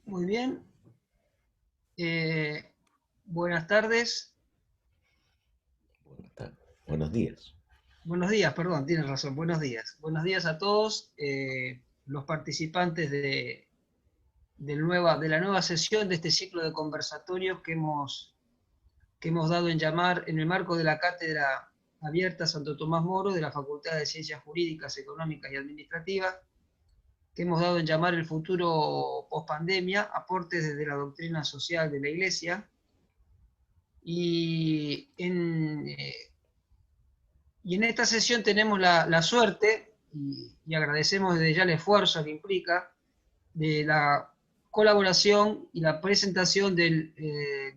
Muy bien. Eh, Buenas tardes. Buenos días. Buenos días, perdón, tienes razón. Buenos días. Buenos días a todos los participantes de la nueva sesión de este ciclo de conversatorios que hemos dado en llamar en el marco de la Cátedra Abierta Santo Tomás Moro de la Facultad de Ciencias Jurídicas, Económicas y Administrativas, que hemos dado en llamar el futuro pospandemia, aportes desde la doctrina social de la Iglesia. Y en esta sesión tenemos la suerte, y agradecemos desde ya el esfuerzo que implica, de la colaboración y la presentación del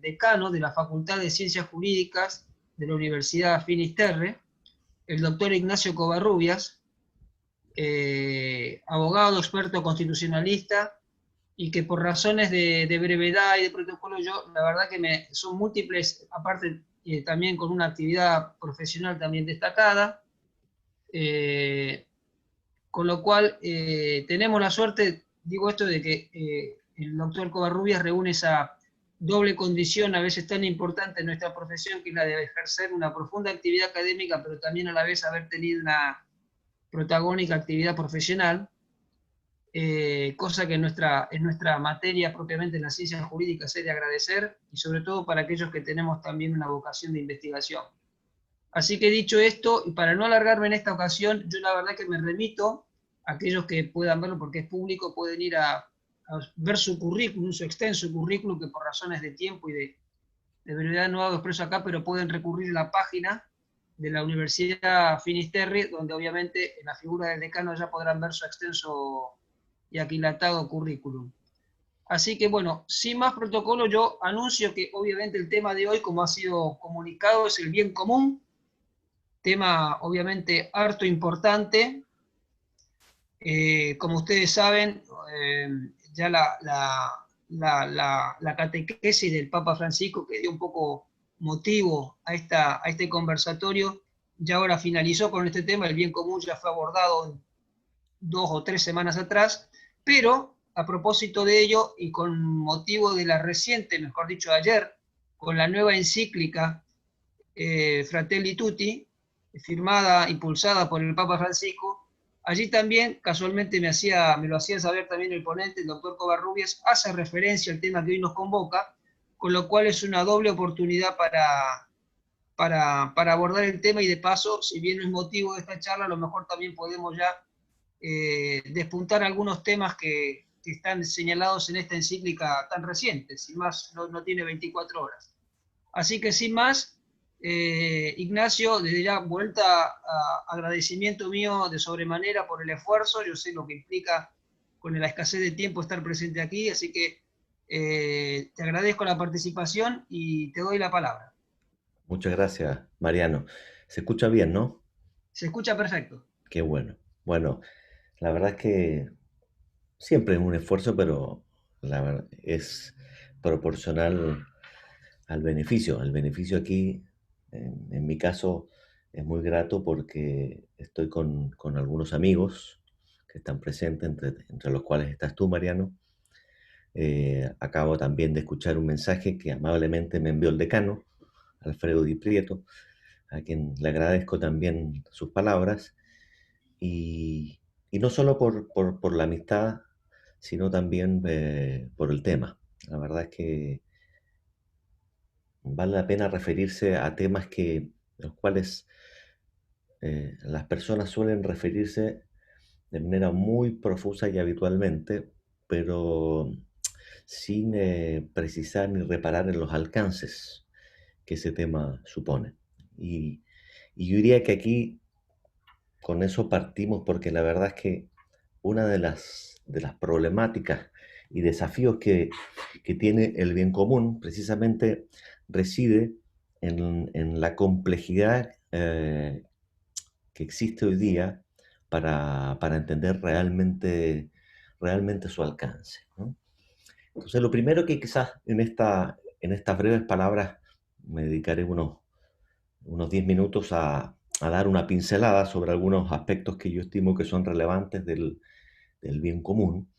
decano de la Facultad de Ciencias Jurídicas de la Universidad Finisterre, el doctor Ignacio Covarrubias, abogado, experto constitucionalista, y que por razones de brevedad y de protocolo, yo la verdad que son múltiples, aparte también con una actividad profesional también destacada, eh, con lo cual tenemos la suerte, digo esto, de que el doctor Covarrubias reúne esa doble condición a veces tan importante en nuestra profesión, que es la de ejercer una profunda actividad académica, pero también a la vez haber tenido una protagónica actividad profesional, cosa que en nuestra materia propiamente en las ciencias jurídicas es de agradecer, y sobre todo para aquellos que tenemos también una vocación de investigación. Así que dicho esto, y para no alargarme en esta ocasión, yo la verdad que me remito a aquellos que puedan verlo porque es público, pueden ir a ver su currículum, su extenso currículum, que por razones de tiempo y de brevedad no hago expreso acá, pero pueden recurrir a la página de la Universidad Finisterre, donde obviamente en la figura del decano ya podrán ver su extenso y aquilatado currículum. Así que bueno, sin más protocolo, yo anuncio que obviamente el tema de hoy, como ha sido comunicado, es el bien común, tema obviamente harto importante. Como ustedes saben, eh, ya la catequesis del Papa Francisco, que dio un poco motivo a este conversatorio, ya ahora finalizó con este tema. El bien común ya fue abordado 2 o 3 semanas atrás, pero a propósito de ello y con motivo de la reciente, mejor dicho, ayer, con la nueva encíclica Fratelli Tutti, firmada, impulsada por el Papa Francisco, allí también, casualmente me lo hacía saber también el ponente, el doctor Covarrubias, hace referencia al tema que hoy nos convoca, con lo cual es una doble oportunidad para abordar el tema, y de paso, si bien no es motivo de esta charla, a lo mejor también podemos ya despuntar algunos temas que están señalados en esta encíclica tan reciente, sin más, no tiene 24 horas. Así que sin más, Ignacio, desde ya vuelta a agradecimiento mío de sobremanera por el esfuerzo. Yo sé lo que implica con la escasez de tiempo estar presente aquí, así que te agradezco la participación y te doy la palabra. Muchas gracias, Mariano. Se escucha bien, ¿no? Se escucha perfecto. Qué bueno. Bueno, la verdad es que siempre es un esfuerzo, pero es proporcional al beneficio. El beneficio aquí, en mi caso, es muy grato porque estoy con algunos amigos que están presentes, entre los cuales estás tú, Mariano. Acabo también de escuchar un mensaje que amablemente me envió el decano, Alfredo Di Prieto, a quien le agradezco también sus palabras, y, y no solo por la amistad, sino también por el tema. La verdad es que vale la pena referirse a temas los cuales las personas suelen referirse de manera muy profusa y habitualmente, pero sin precisar ni reparar en los alcances que ese tema supone. Y, y yo diría que aquí con eso partimos porque la verdad es que una de las problemáticas y desafíos que tiene el bien común precisamente reside en la complejidad que existe hoy día para entender realmente su alcance, ¿no? Entonces, lo primero que quizás en estas breves palabras me dedicaré unos 10 minutos a dar una pincelada sobre algunos aspectos que yo estimo que son relevantes del bien común.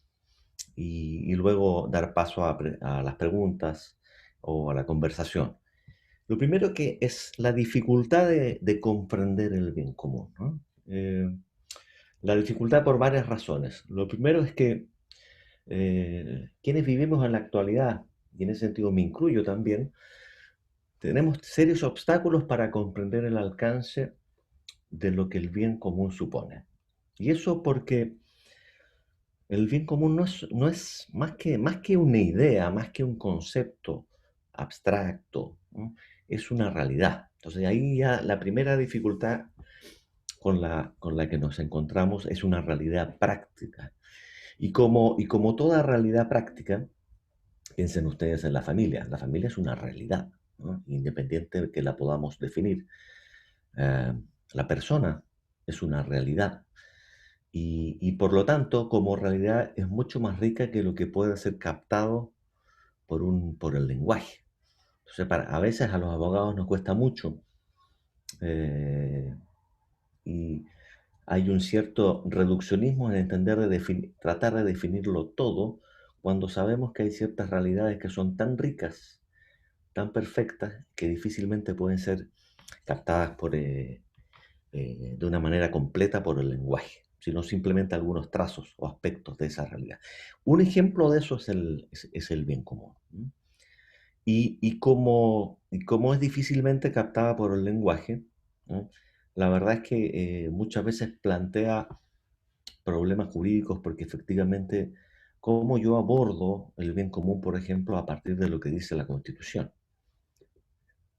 y luego dar paso a las preguntas o a la conversación. Lo primero que es la dificultad de comprender el bien común, ¿no? La dificultad por varias razones. Lo primero es que quienes vivimos en la actualidad, y en ese sentido me incluyo también, tenemos serios obstáculos para comprender el alcance de lo que el bien común supone. Y eso porque el bien común no es más que una idea, más que un concepto abstracto, ¿no? Es una realidad. Entonces ahí ya la primera dificultad con la que nos encontramos es una realidad práctica. Y como toda realidad práctica, piensen ustedes en la familia. La familia es una realidad, ¿no? Independiente de que la podamos definir. Eh, la persona es una realidad. Y por lo tanto, como realidad, es mucho más rica que lo que puede ser captado por el lenguaje. Entonces, a veces a los abogados nos cuesta mucho eh, y hay un cierto reduccionismo en entender tratar de definirlo todo cuando sabemos que hay ciertas realidades que son tan ricas, tan perfectas, que difícilmente pueden ser captadas de una manera completa por el lenguaje, sino simplemente algunos trazos o aspectos de esa realidad. Un ejemplo de eso es el bien común. ¿M? Y como es difícilmente captada por el lenguaje, ¿no? La verdad es que muchas veces plantea problemas jurídicos porque efectivamente, ¿cómo yo abordo el bien común, por ejemplo, a partir de lo que dice la Constitución?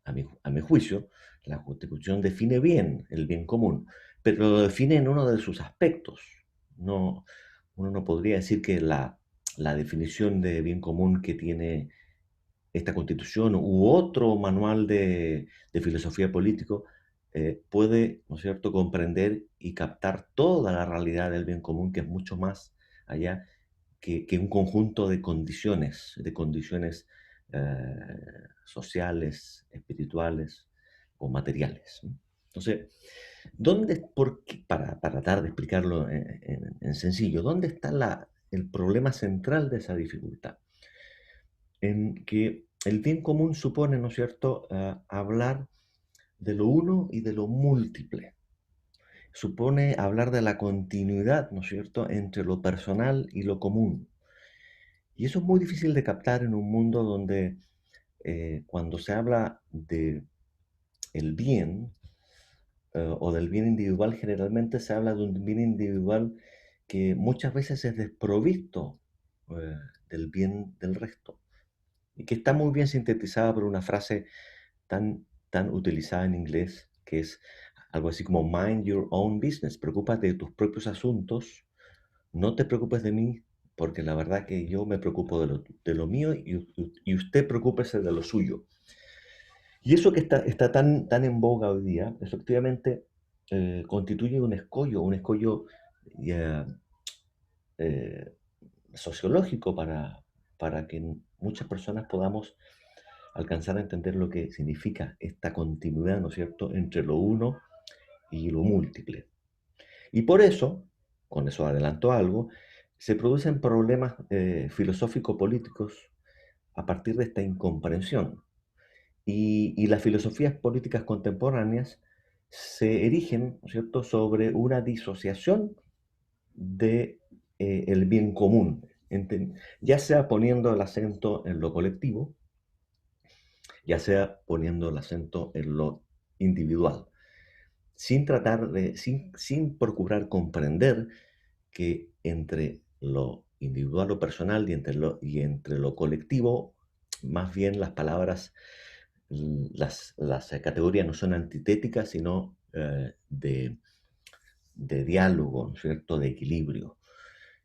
A mi juicio, la Constitución define bien el bien común, pero lo define en uno de sus aspectos. No, uno no podría decir que la definición de bien común que tiene esta Constitución u otro manual de filosofía político puede, ¿no es cierto?, comprender y captar toda la realidad del bien común, que es mucho más allá que un conjunto de condiciones sociales, espirituales o materiales, ¿no? Entonces, para tratar de explicarlo en sencillo, ¿dónde está el problema central de esa dificultad? En que el bien común supone, ¿no es cierto?, hablar de lo uno y de lo múltiple. Supone hablar de la continuidad, ¿no es cierto?, entre lo personal y lo común. Y eso es muy difícil de captar en un mundo donde cuando se habla de el bien o del bien individual, generalmente se habla de un bien individual que muchas veces es desprovisto eh, del bien del resto y que está muy bien sintetizada por una frase tan utilizada en inglés que es algo así como mind your own business, preocúpate de tus propios asuntos, no te preocupes de mí, porque la verdad que yo me preocupo de lo mío y usted preocúpese de lo suyo. Y eso que está tan en boga hoy día, efectivamente, constituye un escollo ya, eh, sociológico para que muchas personas podamos alcanzar a entender lo que significa esta continuidad, ¿no es cierto?, entre lo uno y lo múltiple. Y por eso, con eso adelanto algo, se producen problemas filosófico-políticos a partir de esta incomprensión. Y las filosofías políticas contemporáneas se erigen, ¿no es cierto?, sobre una disociación de el bien común, ya sea poniendo el acento en lo colectivo, ya sea poniendo el acento en lo individual, sin procurar comprender que entre lo individual o personal y entre lo colectivo, más bien las palabras, las categorías no son antitéticas, sino de diálogo, ¿no es cierto?, de equilibrio,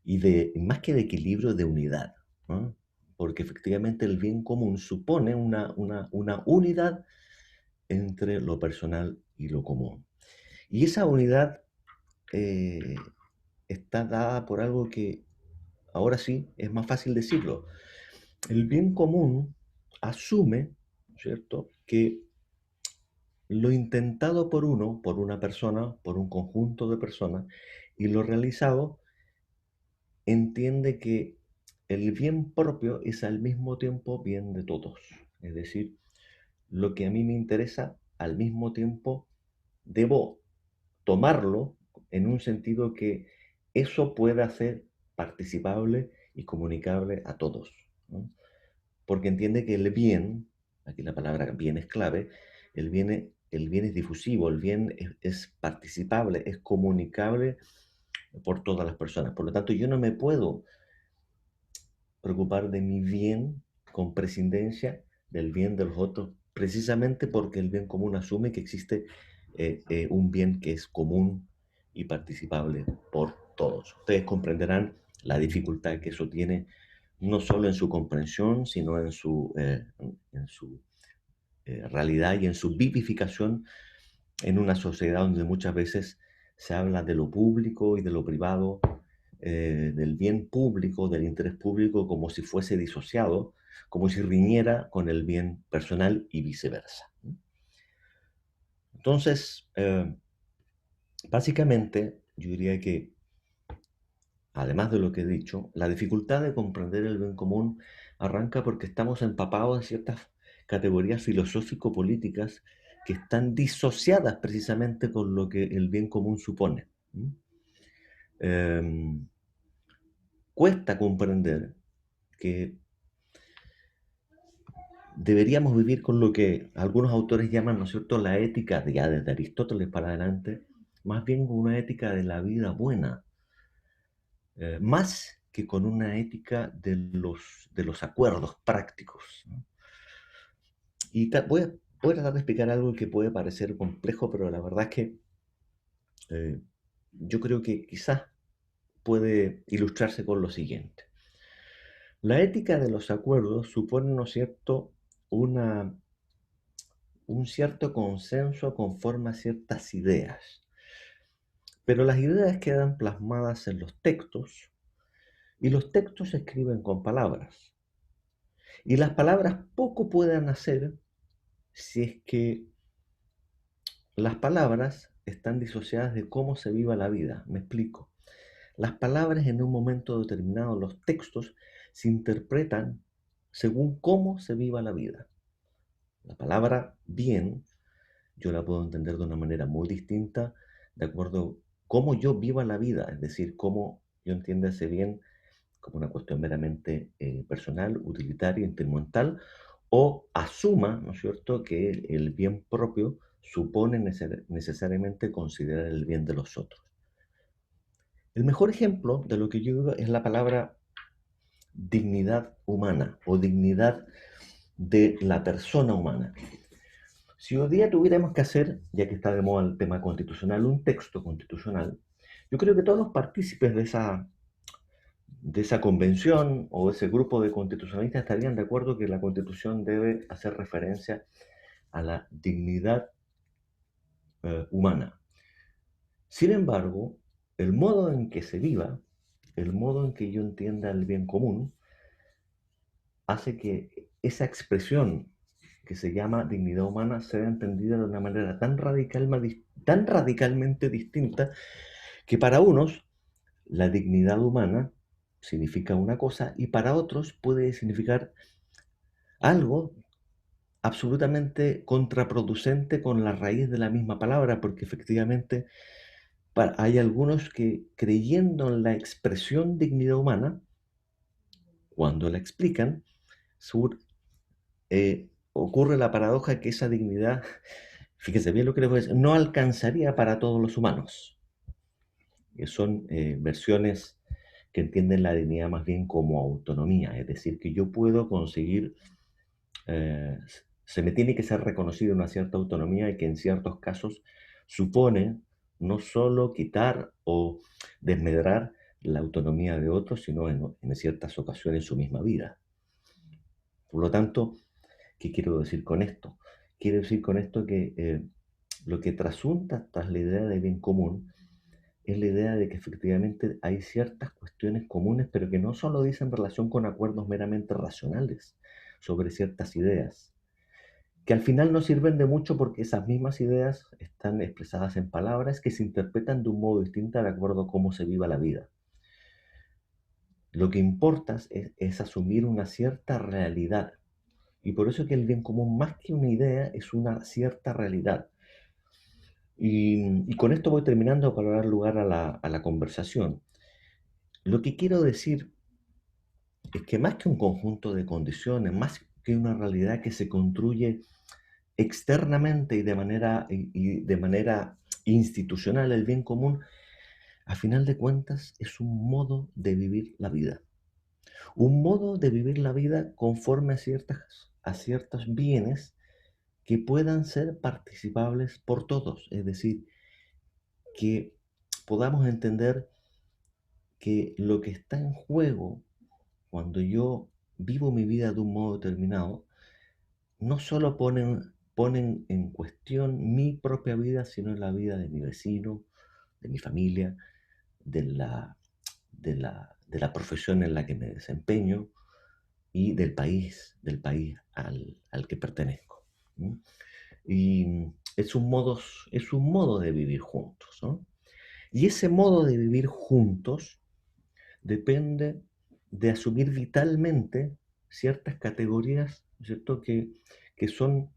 y más que de equilibrio, de unidad, ¿no? Porque efectivamente el bien común supone una unidad entre lo personal y lo común. Y esa unidad eh, está dada por algo que ahora sí es más fácil decirlo. El bien común asume, ¿cierto?, que lo intentado por una persona, por un conjunto de personas, y lo realizado entiende que el bien propio es al mismo tiempo bien de todos. Es decir, lo que a mí me interesa, al mismo tiempo debo tomarlo en un sentido que eso pueda ser participable y comunicable a todos, ¿no? Porque entiende que el bien, aquí la palabra bien es clave, el bien es difusivo, el bien es participable, es comunicable por todas las personas. Por lo tanto, yo no me puedo preocupar de mi bien con prescindencia del bien de los otros, precisamente porque el bien común asume que existe un bien que es común y participable por todos. Ustedes comprenderán la dificultad que eso tiene, no solo en su comprensión, sino en su realidad y en su vivificación en una sociedad donde muchas veces se habla de lo público y de lo privado, del bien público, del interés público, como si fuese disociado, como si riñera con el bien personal y viceversa. Entonces, básicamente, yo diría que, además de lo que he dicho, la dificultad de comprender el bien común arranca porque estamos empapados en ciertas categorías filosófico-políticas que están disociadas precisamente con lo que el bien común supone. Eh, Cuesta comprender que deberíamos vivir con lo que algunos autores llaman, ¿no es cierto?, la ética, ya desde Aristóteles para adelante, más bien con una ética de la vida buena, más que con una ética de los acuerdos prácticos, ¿no? Y voy a tratar de explicar algo que puede parecer complejo, pero la verdad es que eh, yo creo que quizás puede ilustrarse con lo siguiente. La ética de los acuerdos supone, ¿no es cierto?, una, un cierto consenso conforme a ciertas ideas, pero las ideas quedan plasmadas en los textos y los textos se escriben con palabras. Y las palabras poco pueden hacer si es que las palabras están disociadas de cómo se viva la vida. Me explico. Las palabras en un momento determinado, los textos, se interpretan según cómo se viva la vida. La palabra bien, yo la puedo entender de una manera muy distinta de acuerdo a cómo yo viva la vida, es decir, cómo yo entiendo ese bien como una cuestión meramente personal, utilitaria, instrumental, o asuma, ¿no es cierto?, que el bien propio supone necesariamente considerar el bien de los otros. El mejor ejemplo de lo que yo digo es la palabra dignidad humana o dignidad de la persona humana. Si hoy día tuviéramos que hacer, ya que está de moda el tema constitucional, un texto constitucional, yo creo que todos los partícipes de esa convención o ese grupo de constitucionalistas estarían de acuerdo que la Constitución debe hacer referencia a la dignidad humana. Sin embargo, el modo en que se viva, el modo en que yo entienda el bien común, hace que esa expresión que se llama dignidad humana sea entendida de una manera tan radicalmente distinta que para unos la dignidad humana significa una cosa y para otros puede significar algo absolutamente contraproducente con la raíz de la misma palabra, porque efectivamente hay algunos que creyendo en la expresión dignidad humana, cuando la explican, ocurre la paradoja que esa dignidad, fíjese bien lo que les voy a decir, no alcanzaría para todos los humanos. Que son versiones que entienden la dignidad más bien como autonomía, es decir, que yo puedo conseguir, eh, se me tiene que ser reconocido una cierta autonomía y que en ciertos casos supone no solo quitar o desmedrar la autonomía de otros, sino en ciertas ocasiones su misma vida. Por lo tanto, ¿qué quiero decir con esto? Quiero decir con esto que lo que trasunta tras la idea de bien común es la idea de que efectivamente hay ciertas cuestiones comunes, pero que no solo dicen relación con acuerdos meramente racionales sobre ciertas ideas, que al final no sirven de mucho porque esas mismas ideas están expresadas en palabras que se interpretan de un modo distinto de acuerdo a cómo se viva la vida. Lo que importa es asumir una cierta realidad. Y por eso que el bien común, más que una idea, es una cierta realidad. Y con esto voy terminando para dar lugar a la conversación. Lo que quiero decir es que más que un conjunto de condiciones, más que una realidad que se construye externamente y de manera institucional, el bien común, a final de cuentas, es un modo de vivir la vida. Un modo de vivir la vida conforme a ciertos bienes que puedan ser participables por todos. Es decir, que podamos entender que lo que está en juego cuando yo vivo mi vida de un modo determinado, no solo ponen en cuestión mi propia vida, sino la vida de mi vecino, de mi familia, de de la profesión en la que me desempeño y del país al que pertenezco. ¿Mm? Y es un modo de vivir juntos, ¿no? Y ese modo de vivir juntos depende de asumir vitalmente ciertas categorías, ¿cierto? Que son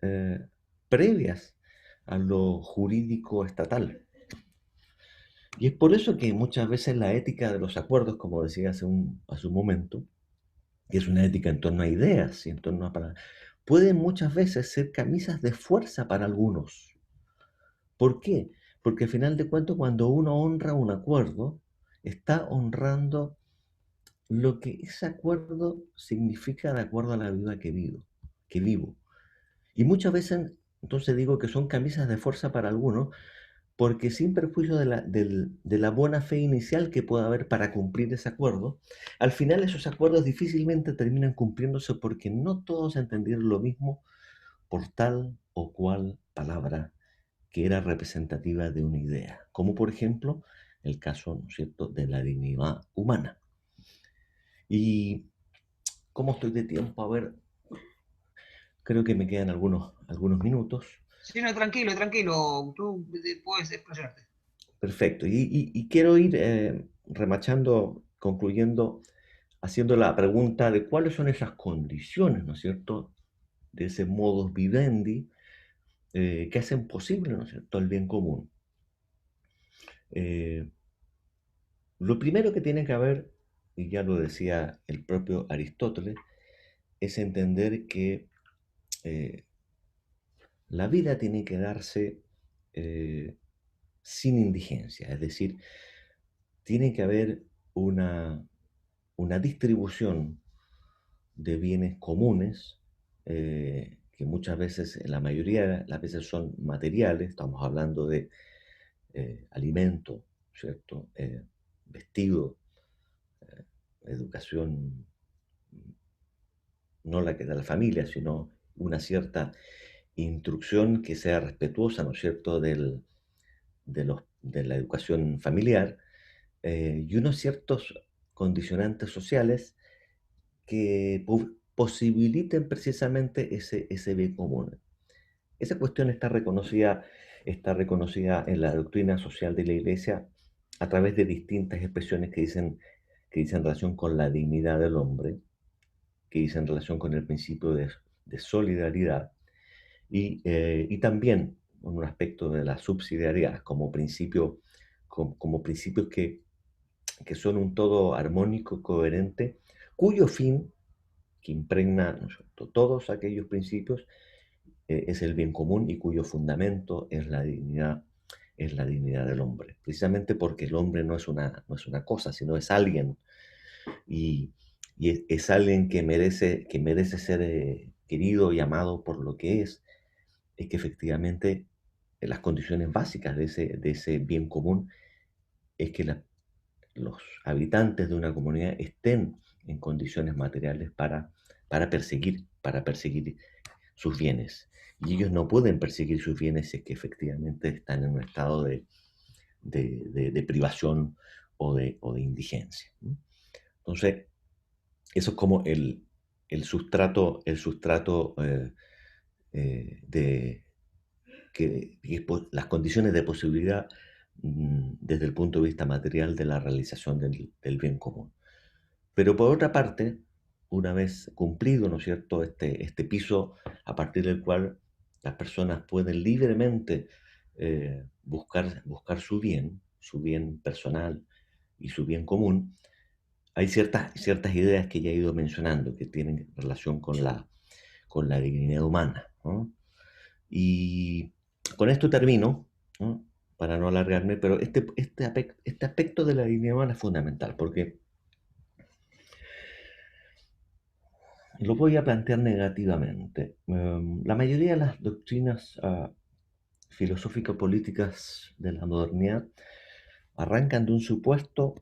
eh, previas a lo jurídico estatal. Y es por eso que muchas veces la ética de los acuerdos, como decía hace un momento, que es una ética en torno a ideas y en torno a palabras, pueden muchas veces ser camisas de fuerza para algunos. ¿Por qué? Porque al final de cuentas, cuando uno honra un acuerdo, está honrando lo que ese acuerdo significa de acuerdo a la vida que vivo. Y muchas veces, entonces digo que son camisas de fuerza para algunos, porque sin perjuicio de la buena fe inicial que pueda haber para cumplir ese acuerdo, al final esos acuerdos difícilmente terminan cumpliéndose porque no todos entendieron lo mismo por tal o cual palabra que era representativa de una idea, como por ejemplo el caso, ¿no es cierto?, de la dignidad humana. ¿Y cómo estoy de tiempo? A ver, creo que me quedan algunos minutos. Sí, no, tranquilo, tranquilo, tú puedes explayarte. Perfecto. Y quiero ir remachando, concluyendo, haciendo la pregunta de cuáles son esas condiciones, ¿no es cierto?, de ese modus vivendi que hacen posible, ¿no es cierto?, el bien común. Eh, lo primero que tiene que haber, y ya lo decía el propio Aristóteles, es entender que eh, la vida tiene que darse eh, sin indigencia, es decir, tiene que haber una, una distribución de bienes comunes, que muchas veces, la mayoría de las veces son materiales, estamos hablando de alimento, ¿cierto? Vestido, educación, no la que da la familia, sino una cierta instrucción que sea respetuosa, ¿no es cierto?, de la educación familiar, y unos ciertos condicionantes sociales que posibiliten precisamente ese bien común. Esa cuestión está reconocida en la doctrina social de la Iglesia a través de distintas expresiones que dicen relación con la dignidad del hombre, que dicen relación con el principio de solidaridad y también un aspecto de la subsidiariedad como principio, como principios que son un todo armónico, coherente, cuyo fin, que impregna, ¿no es cierto?, todos aquellos principios, es el bien común y cuyo fundamento es la dignidad del hombre. Precisamente porque el hombre no es una cosa, sino es alguien. Y, y es alguien que merece ser querido y amado por lo que es que efectivamente las condiciones básicas de ese bien común es que los habitantes de una comunidad estén en condiciones materiales para perseguir sus bienes. Y ellos no pueden perseguir sus bienes si es que efectivamente están en un estado de privación o de indigencia. Entonces, eso es como el sustrato de las condiciones de posibilidad desde el punto de vista material de la realización del bien común. Pero por otra parte, una vez cumplido, ¿no es cierto?, este piso a partir del cual las personas pueden libremente buscar su bien personal y su bien común, hay ciertas ideas que ya he ido mencionando que tienen relación con la dignidad humana, ¿no? Y con esto termino, ¿no? Para no alargarme, pero este aspecto de la dignidad humana es fundamental, porque lo voy a plantear negativamente. La mayoría de las doctrinas filosófico-políticas de la modernidad arrancan de un supuesto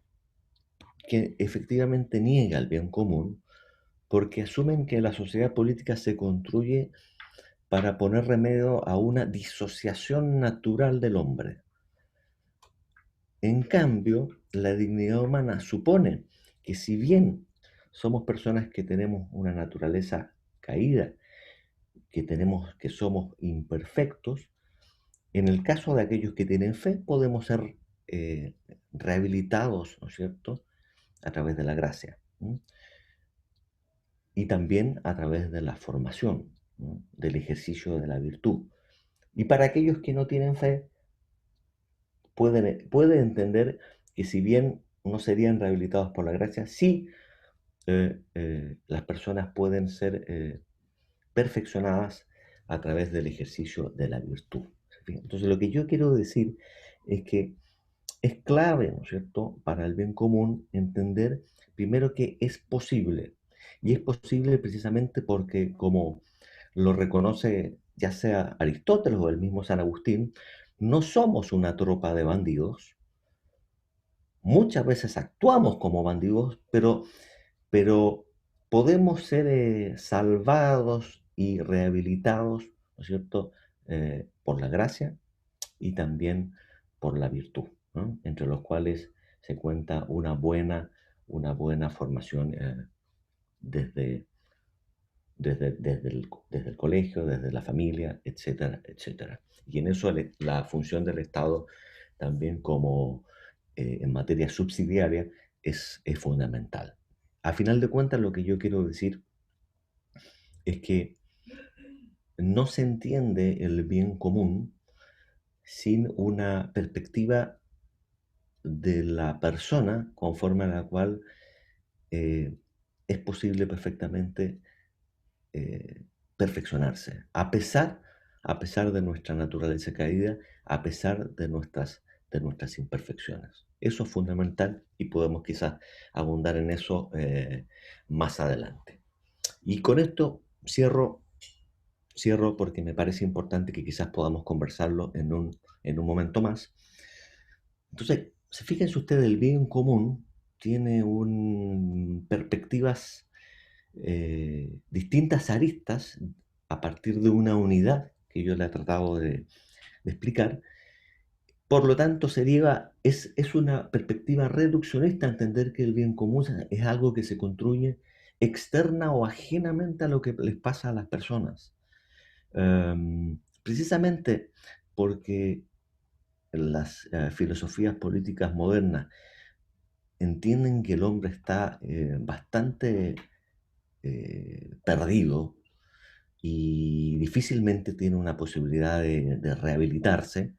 que efectivamente niega el bien común, porque asumen que la sociedad política se construye para poner remedio a una disociación natural del hombre. En cambio, la dignidad humana supone que si bien somos personas que tenemos una naturaleza caída, que somos imperfectos, en el caso de aquellos que tienen fe, podemos ser eh, rehabilitados, ¿no es cierto?, a través de la gracia, ¿no? Y también a través de la formación, ¿no?, del ejercicio de la virtud. Y para aquellos que no tienen fe, pueden entender que si bien no serían rehabilitados por la gracia, sí las personas pueden ser perfeccionadas a través del ejercicio de la virtud. Entonces, lo que yo quiero decir es que es clave, ¿no es cierto?, para el bien común entender primero que es posible. Y es posible precisamente porque, como lo reconoce ya sea Aristóteles o el mismo San Agustín, no somos una tropa de bandidos. Muchas veces actuamos como bandidos, pero podemos ser salvados y rehabilitados, ¿no es cierto?, por la gracia y también por la virtud, ¿no?, entre los cuales se cuenta una buena formación desde, desde el colegio, desde la familia, etcétera, etcétera. Y en eso la función del Estado también como en materia subsidiaria es fundamental. A final de cuentas, lo que yo quiero decir es que no se entiende el bien común sin una perspectiva de la persona conforme a la cual eh, es posible perfectamente eh, perfeccionarse, a pesar de nuestra naturaleza caída, a pesar de nuestras imperfecciones. Eso es fundamental y podemos quizás abundar en eso más adelante. Y con esto cierro porque me parece importante que quizás podamos conversarlo en un momento más. Entonces, fíjense ustedes, el bien común tiene perspectivas distintas aristas a partir de una unidad que yo le he tratado de explicar. Por lo tanto, es una perspectiva reduccionista entender que el bien común es algo que se construye externa o ajenamente a lo que les pasa a las personas. Precisamente porque las filosofías políticas modernas entienden que el hombre está bastante perdido y difícilmente tiene una posibilidad de rehabilitarse,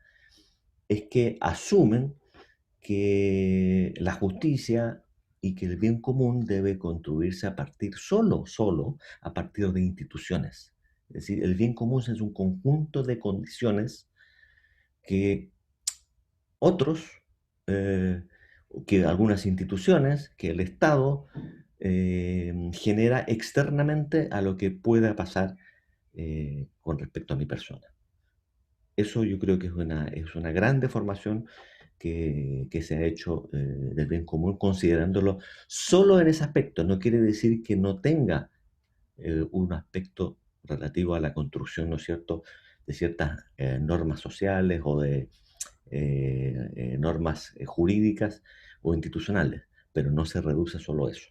es que asumen que la justicia y que el bien común debe construirse solo a partir de instituciones. Es decir, el bien común es un conjunto de condiciones que otros, eh, que algunas instituciones, que el Estado genera externamente a lo que pueda pasar con respecto a mi persona. Eso yo creo que es una gran deformación que se ha hecho del bien común, considerándolo solo en ese aspecto. No quiere decir que no tenga un aspecto relativo a la construcción, ¿no es cierto?, de ciertas normas sociales o de normas jurídicas o institucionales, pero no se reduce solo a eso.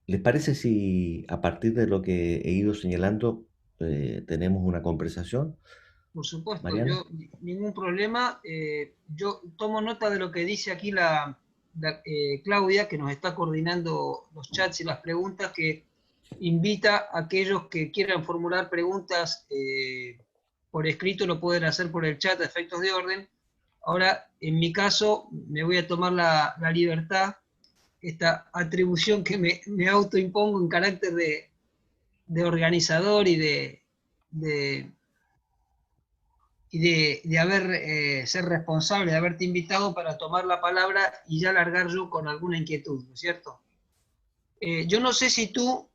¿Les parece si a partir de lo que he ido señalando tenemos una conversación? Por supuesto, Mariano. yo ningún problema. Yo tomo nota de lo que dice aquí Claudia, que nos está coordinando los chats y las preguntas, que invita a aquellos que quieran formular preguntas por escrito, lo pueden hacer por el chat a efectos de orden. Ahora, en mi caso, me voy a tomar la libertad, esta atribución que me autoimpongo en carácter de organizador de de haber ser responsable, de haberte invitado para tomar la palabra y ya largar yo con alguna inquietud, ¿no es cierto? Yo no sé si tú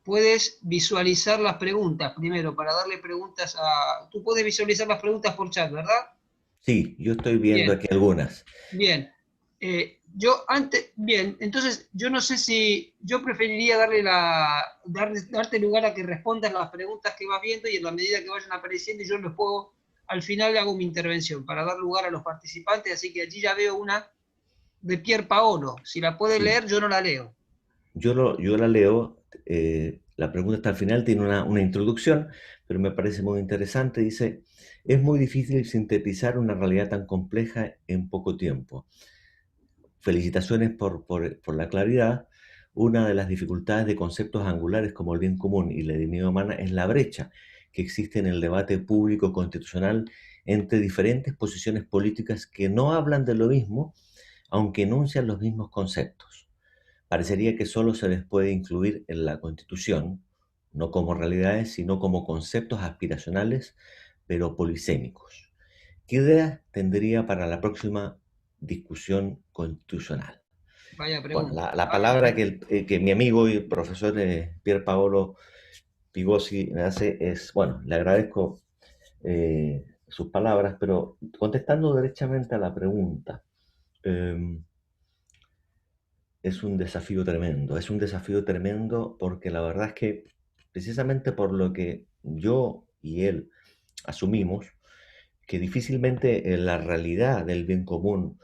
puedes visualizar las preguntas primero, para darle preguntas a... Tú puedes visualizar las preguntas por chat, ¿verdad? Sí, yo estoy viendo Bien, aquí algunas. bien. Yo antes, bien, entonces yo no sé si yo preferiría darte lugar a que respondas las preguntas que vas viendo y en la medida que vayan apareciendo yo les puedo, al final hago mi intervención para dar lugar a los participantes, así que allí ya veo una de Pier Paolo, si la puede Sí, leer yo no la leo. yo la leo. La pregunta está al final, tiene una introducción, pero me parece muy interesante. Dice, es muy difícil sintetizar una realidad tan compleja en poco tiempo. Felicitaciones por la claridad. Una de las dificultades de conceptos angulares como el bien común y la dignidad humana es la brecha que existe en el debate público constitucional entre diferentes posiciones políticas que no hablan de lo mismo, aunque enuncian los mismos conceptos. Parecería que solo se les puede incluir en la Constitución, no como realidades, sino como conceptos aspiracionales, pero polisémicos. ¿Qué ideas tendría para la próxima discusión constitucional? Vaya Bueno, pregunta. la palabra que mi amigo y profesor Pier Paolo Pigosi me hace es, bueno, le agradezco sus palabras, pero contestando derechamente a la pregunta, eh, es un desafío tremendo porque la verdad es que precisamente por lo que yo y él asumimos, que difícilmente la realidad del bien común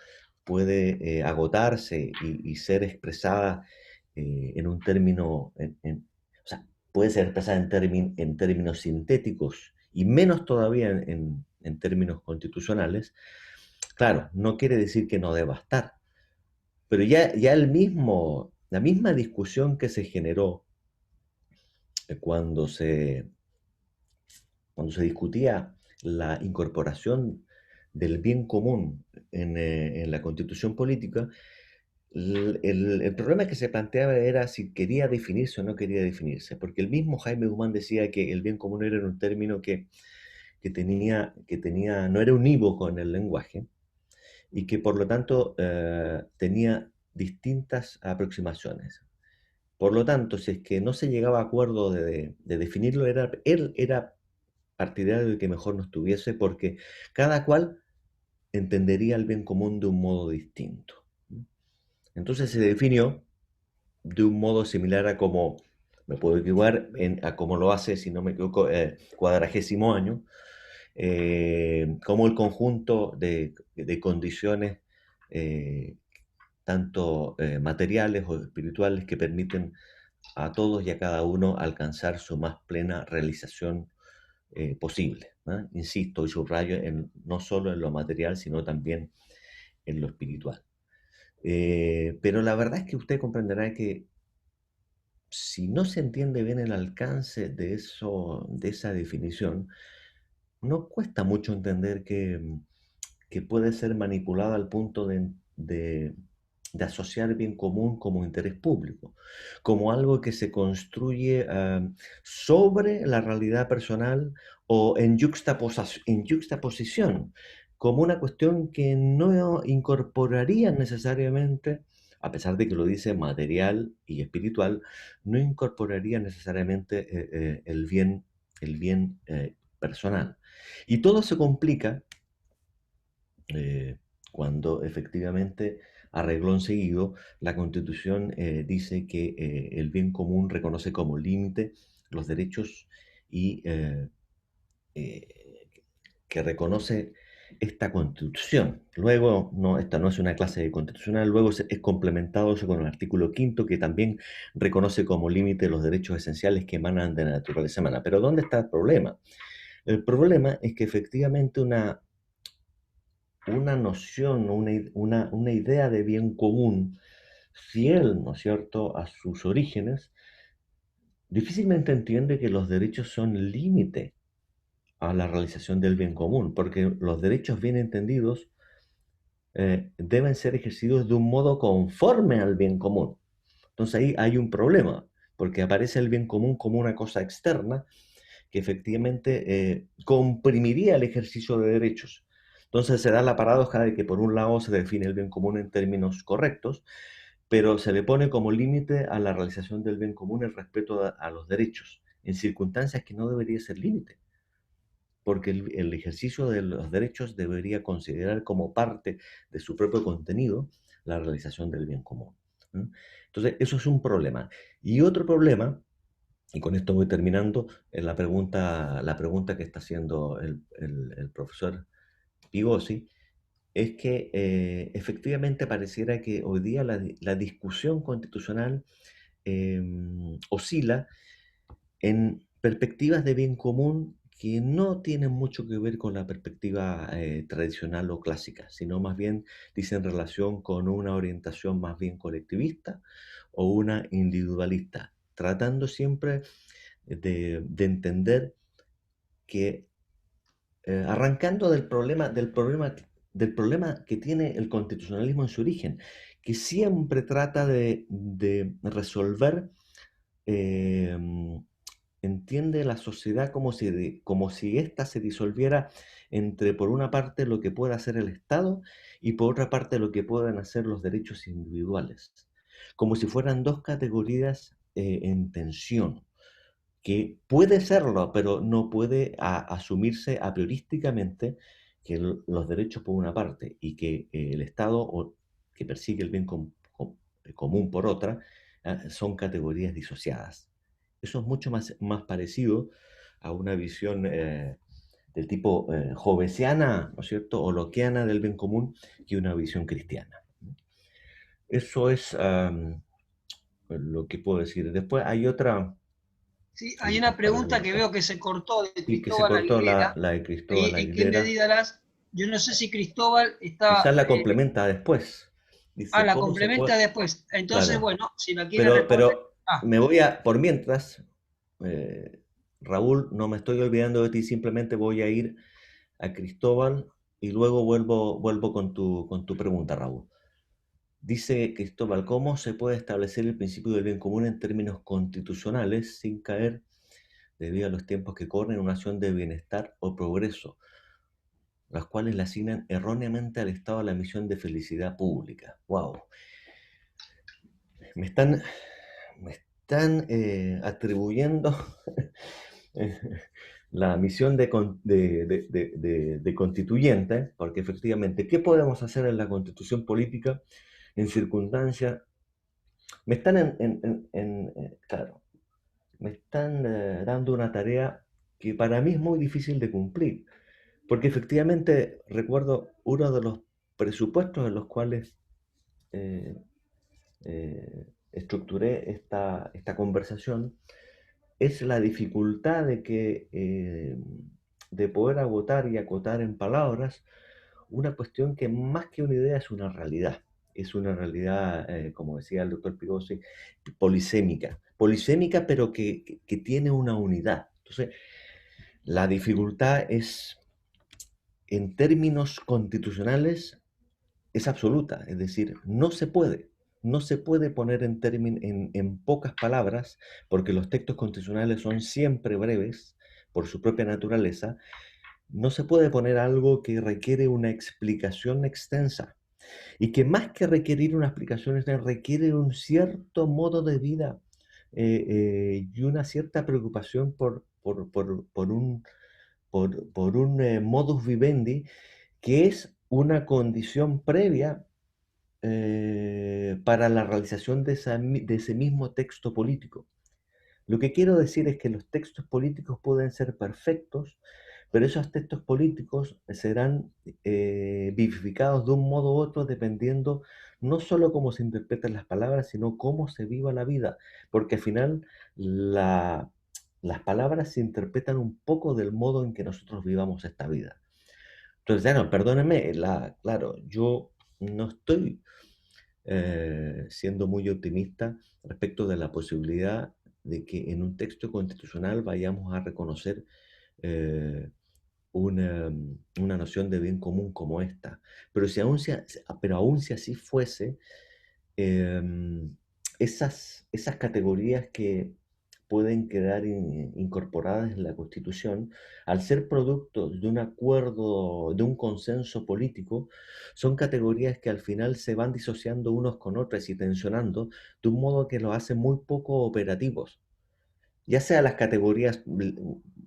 puede agotarse y ser expresada en un término, o sea, puede ser expresada en términos sintéticos y menos todavía en términos constitucionales. Claro, no quiere decir que no deba estar, pero ya la misma discusión que se generó eh, cuando se, cuando se discutía la incorporación del bien común en la constitución política, el problema que se planteaba era si quería definirse o no quería definirse, porque el mismo Jaime Guzmán decía que el bien común era un término que no era unívoco en el lenguaje y que por lo tanto tenía distintas aproximaciones. Por lo tanto, si es que no se llegaba a acuerdo de definirlo, él era partidario de que mejor no estuviese porque cada cual entendería el bien común de un modo distinto. Entonces se definió de un modo similar a como, me puedo equivocar, a como lo hace, si no me equivoco, Cuadragésimo Año, como el conjunto de condiciones eh, tanto materiales o espirituales que permiten a todos y a cada uno alcanzar su más plena realización posible, ¿no? Insisto y subrayo no solo en lo material, sino también en lo espiritual. Pero la verdad es que usted comprenderá que si no se entiende bien el alcance de esa definición, no cuesta mucho entender que puede ser manipulada al punto de asociar bien común como interés público, como algo que se construye sobre la realidad personal o en yuxtaposición, como una cuestión que no incorporaría necesariamente, a pesar de que lo dice material y espiritual, no incorporaría necesariamente el bien personal. Y todo se complica eh, cuando efectivamente, a reglón seguido, la Constitución dice que el bien común reconoce como límite los derechos y eh, que reconoce esta Constitución. Luego, no, esta no es una clase de constitucional, luego es complementado eso con el artículo quinto, que también reconoce como límite los derechos esenciales que emanan de la naturaleza humana. Pero ¿dónde está el problema? El problema es que efectivamente una noción, una idea de bien común, fiel, ¿no es cierto?, a sus orígenes, difícilmente entiende que los derechos son límite a la realización del bien común, porque los derechos bien entendidos deben ser ejercidos de un modo conforme al bien común. Entonces ahí hay un problema, porque aparece el bien común como una cosa externa que efectivamente comprimiría el ejercicio de derechos. Entonces se da la paradoja de que por un lado se define el bien común en términos correctos, pero se le pone como límite a la realización del bien común el respeto a los derechos, en circunstancias que no debería ser límite, porque el ejercicio de los derechos debería considerar como parte de su propio contenido la realización del bien común. ¿Mm? Entonces, eso es un problema. Y otro problema, y con esto voy terminando, en la pregunta que está haciendo el profesor Pigosi, es que efectivamente pareciera que hoy día la discusión constitucional oscila en perspectivas de bien común que no tienen mucho que ver con la perspectiva tradicional o clásica, sino más bien dicen relación con una orientación más bien colectivista o una individualista, tratando siempre de entender que arrancando del problema que tiene el constitucionalismo en su origen, que siempre trata de resolver eh, entiende la sociedad como si ésta se disolviera entre, por una parte, lo que puede hacer el Estado y por otra parte, lo que puedan hacer los derechos individuales. Como si fueran dos categorías en tensión, que puede serlo, pero no puede asumirse a priorísticamente que los derechos por una parte y que el Estado que persigue el bien común por otra son categorías disociadas. Eso es mucho más parecido a una visión del tipo hobbesiana, ¿no es cierto?, o lockeana del bien común, que una visión cristiana. Eso es lo que puedo decir. Después hay otra, Sí, hay una algunas pregunta que preguntas. veo que se cortó de Sí, que se Cristóbal cortó Aguilera. la de Cristóbal ¿En qué Aguilera. medida las? Yo no sé si Cristóbal está. Quizás la complementa después. Dice, La ¿cómo se complementa puede? después. Entonces, Claro, bueno, si la quiere responder. pero Ah, me voy a, por mientras, eh, Raúl, no me estoy olvidando de ti, simplemente voy a ir a Cristóbal y luego vuelvo con tu pregunta, Raúl. Dice Cristóbal, ¿cómo se puede establecer el principio del bien común en términos constitucionales sin caer, debido a los tiempos que corren, en una acción de bienestar o progreso, las cuales le asignan erróneamente al Estado la misión de felicidad pública? ¡Wow! Me están, me están atribuyendo eh, la misión de constituyente, porque efectivamente, ¿qué podemos hacer en la constitución política en circunstancias? Me están, claro, me están dando una tarea que para mí es muy difícil de cumplir, porque efectivamente recuerdo uno de los presupuestos en los cuales eh, estructuré esta conversación, es la dificultad de poder agotar y acotar en palabras una cuestión que más que una idea es una realidad. Es una realidad, como decía el doctor Pigosi, polisémica. Polisémica, pero que tiene una unidad. Entonces, la dificultad es, en términos constitucionales, es absoluta. Es decir, no se puede poner en pocas palabras, porque los textos constitucionales son siempre breves por su propia naturaleza, no se puede poner algo que requiere una explicación extensa y que más que requerir una explicación extensa, requiere un cierto modo de vida y una cierta preocupación por un modus vivendi que es una condición previa para la realización de ese mismo texto político. Lo que quiero decir es que los textos políticos pueden ser perfectos, pero esos textos políticos serán vivificados de un modo u otro dependiendo no solo cómo se interpretan las palabras, sino cómo se viva la vida, porque al final las palabras se interpretan un poco del modo en que nosotros vivamos esta vida. Entonces, ya no, perdónenme, claro, yo no estoy siendo muy optimista respecto de la posibilidad de que en un texto constitucional vayamos a reconocer eh, una noción de bien común como esta. Pero, pero aún si así fuese, esas categorías que pueden quedar incorporadas en la Constitución, al ser producto de un acuerdo, de un consenso político, son categorías que al final se van disociando unos con otras y tensionando de un modo que los hace muy poco operativos, ya sea las categorías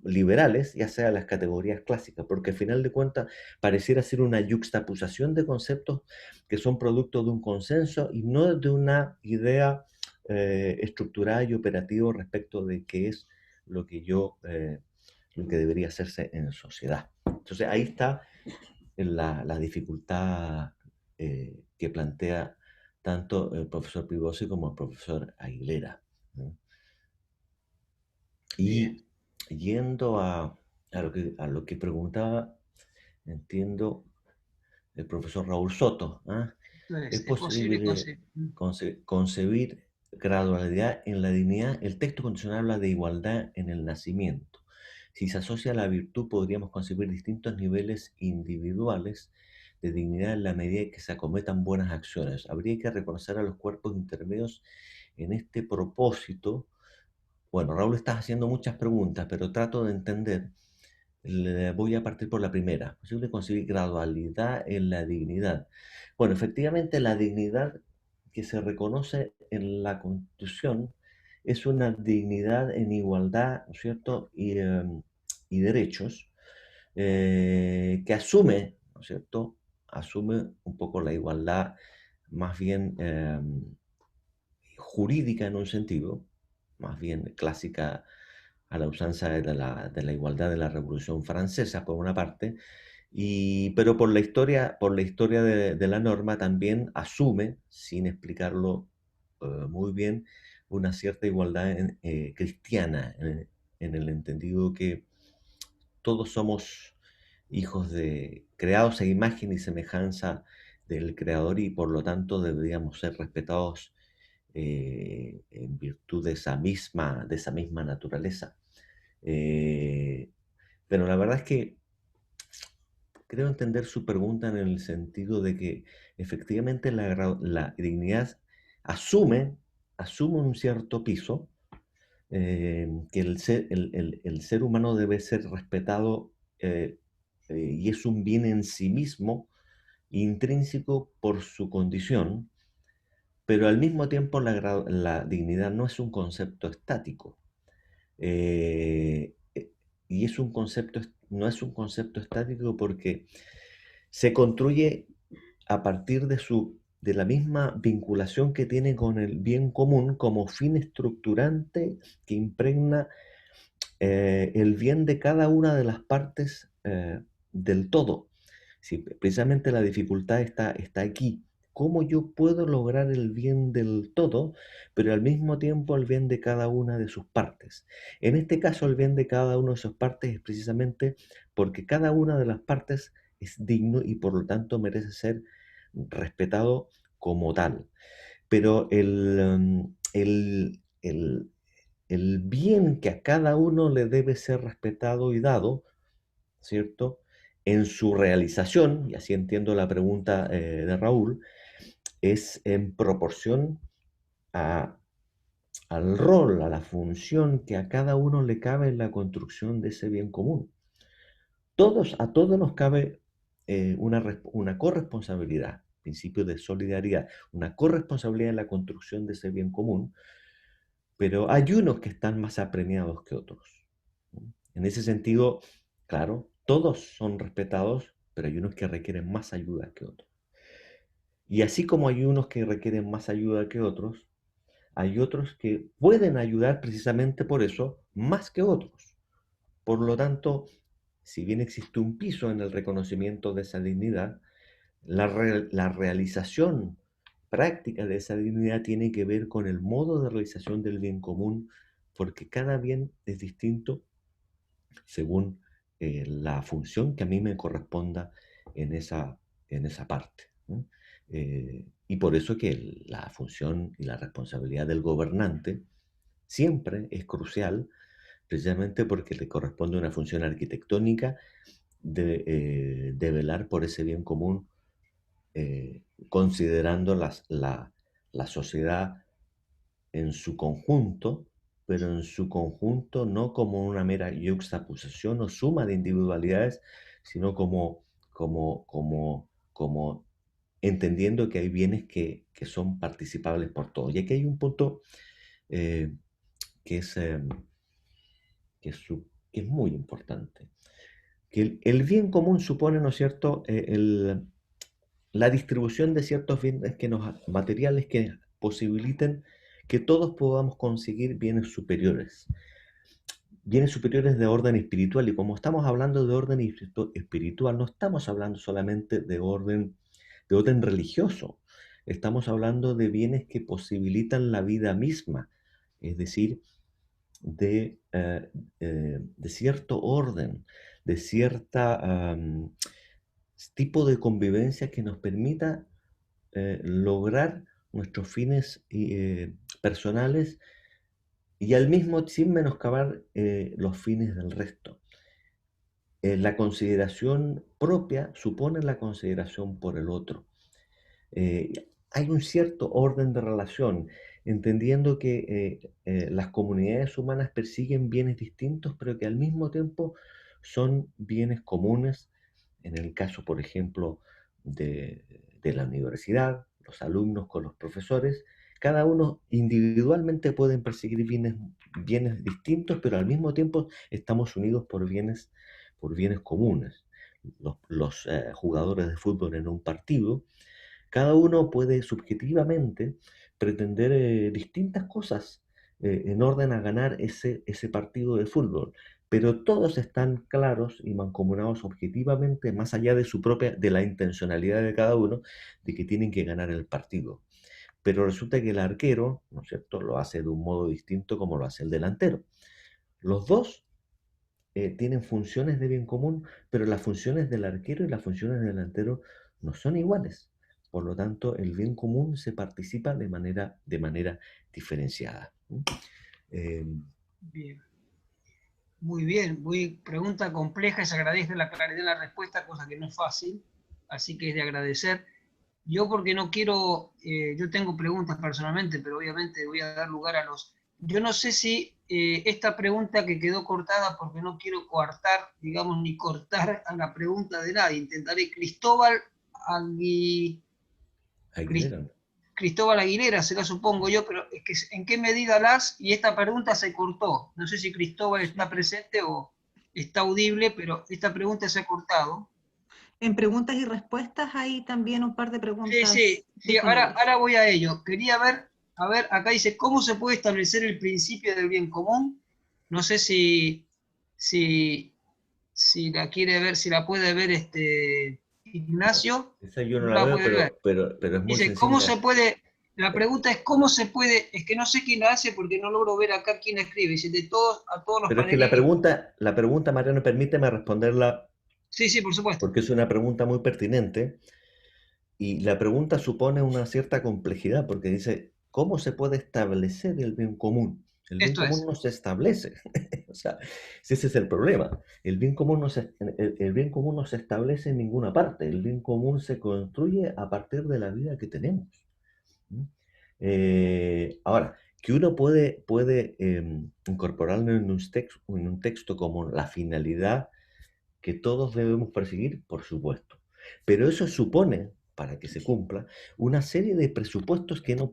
liberales, ya sea las categorías clásicas, porque al final de cuentas pareciera ser una yuxtaposición de conceptos que son producto de un consenso y no de una idea estructurada y operativa respecto de qué es lo que lo que debería hacerse en sociedad. Entonces ahí está la dificultad que plantea tanto el profesor Pivosi como el profesor Aguilera, ¿no? Bien, Y yendo a lo que preguntaba, entiendo, el profesor Raúl Soto, ¿ah? ¿Es es posible posible concebir gradualidad en la dignidad? El texto constitucional habla de igualdad en el nacimiento. Si se asocia a la virtud, podríamos concebir distintos niveles individuales de dignidad en la medida en que se acometan buenas acciones. Habría que reconocer a los cuerpos intermedios en este propósito. Bueno, Raúl, estás haciendo muchas preguntas, pero trato de entender. Voy a partir por la primera. ¿Posible conseguir gradualidad en la dignidad? Bueno, efectivamente, la dignidad que se reconoce en la Constitución es una dignidad en igualdad, ¿no es cierto? Y derechos, que asume, ¿no es cierto? Asume un poco la igualdad más bien jurídica en un sentido, más bien clásica a la usanza de la igualdad de la Revolución Francesa, por una parte, pero por la historia de la norma también asume, sin explicarlo muy bien, una cierta igualdad cristiana, en el entendido que todos somos hijos creados a imagen y semejanza del Creador y por lo tanto deberíamos ser respetados en virtud de esa misma naturaleza. Eh, pero la verdad es que creo entender su pregunta en el sentido de que efectivamente la dignidad asume, asume un cierto piso, que el ser humano debe ser respetado y es un bien en sí mismo, intrínseco por su condición, pero al mismo tiempo la dignidad no es un concepto estático. Eh, eh, y es un concepto, no es un concepto estático porque se construye a partir de la misma vinculación que tiene con el bien común como fin estructurante que impregna el bien de cada una de las partes del todo. Sí, precisamente la dificultad está aquí. ¿Cómo yo puedo lograr el bien del todo, pero al mismo tiempo el bien de cada una de sus partes? En este caso, el bien de cada una de sus partes es precisamente porque cada una de las partes es digno y por lo tanto merece ser respetado como tal. Pero el bien que a cada uno le debe ser respetado y dado, ¿cierto? En su realización, y así entiendo la pregunta de Raúl, es en proporción a- al rol, a la función que a cada uno le cabe en la construcción de ese bien común. A todos nos cabe una corresponsabilidad, principio de solidaridad, una corresponsabilidad en la construcción de ese bien común, pero hay unos que están más apremiados que otros. En ese sentido, claro, todos son respetados, pero hay unos que requieren más ayuda que otros. Y así como hay unos que requieren más ayuda que otros, hay otros que pueden ayudar precisamente por eso más que otros. Por lo tanto, si bien existe un piso en el reconocimiento de esa dignidad, la realización práctica de esa dignidad tiene que ver con el modo de realización del bien común, porque cada bien es distinto según la función que a mí me corresponda en esa, en esa parte, ¿no? Y por eso que la función y la responsabilidad del gobernante siempre es crucial, precisamente porque le corresponde una función arquitectónica de velar por ese bien común, considerando la sociedad en su conjunto, pero en su conjunto no como una mera yuxtaposición o suma de individualidades, sino como entendiendo que hay bienes que son participables por todos. Y aquí hay un punto eh, que, es, eh, que es muy importante, que el bien común supone, ¿no es cierto?, la distribución de ciertos bienes materiales que posibiliten que todos podamos conseguir bienes superiores de orden espiritual. Y como estamos hablando de orden espiritual, no estamos hablando solamente de orden religioso, estamos hablando de bienes que posibilitan la vida misma, es decir, de cierto orden, de cierta tipo de convivencia que nos permita lograr nuestros fines personales y al mismo sin menoscabar los fines del resto. La consideración propia supone la consideración por el otro. Eh, Hay un cierto orden de relación, entendiendo que las comunidades humanas persiguen bienes distintos, pero que al mismo tiempo son bienes comunes. En el caso, por ejemplo, de la universidad, los alumnos con los profesores, cada uno individualmente pueden perseguir bienes distintos, pero al mismo tiempo estamos unidos por bienes comunes. Los jugadores de fútbol en un partido, cada uno puede subjetivamente pretender distintas cosas en orden a ganar ese partido de fútbol, pero todos están claros y mancomunados objetivamente, más allá de la intencionalidad de cada uno, de que tienen que ganar el partido. Pero resulta que el arquero, ¿no es cierto?, lo hace de un modo distinto como lo hace el delantero. Los dos tienen funciones de bien común, pero las funciones del arquero y las funciones del delantero no son iguales. Por lo tanto, el bien común se participa de manera diferenciada. Eh, Bien. Muy bien, muy pregunta compleja y se agradece la claridad de la respuesta, cosa que no es fácil, así que es de agradecer. Yo porque no quiero, yo tengo preguntas personalmente, pero obviamente voy a dar lugar a los... Yo no sé si esta pregunta que quedó cortada, porque no quiero coartar, digamos, ni cortar a la pregunta de nadie, intentaré. Agui, Aguilera, ¿no? Cristóbal Aguilera, se la supongo yo, pero es que en qué medida y esta pregunta se cortó. No sé si Cristóbal está presente o está audible, pero esta pregunta se ha cortado. En preguntas y respuestas hay también un par de Sí, preguntas sí, sí, disponibles. ahora voy a ello. Quería ver, a ver, acá dice, ¿cómo se puede establecer el principio del bien común? No sé si, si la quiere ver, si la puede ver Ignacio, Esa yo no no la la veo, puede ver. pero es muy Dice, ¿cómo se sencilla. puede? La pregunta es, ¿cómo se puede? Es que no sé quién la hace porque no logro ver acá quién escribe. Dice, a todos los Pero es que panelistas. la pregunta, Mariano, permíteme responderla Sí, sí, por supuesto. porque es una pregunta muy pertinente. Y la pregunta supone una cierta complejidad porque dice, ¿cómo se puede establecer el bien común? El bien Esto común es. no se establece. O sea, si ese es el problema. El bien común no se establece en ninguna parte. El bien común se construye a partir de la vida que tenemos. ¿Mm? Ahora, que uno puede incorporarlo en un texto como la finalidad que todos debemos perseguir, por supuesto. Pero eso supone, para que se cumpla, una serie de presupuestos que no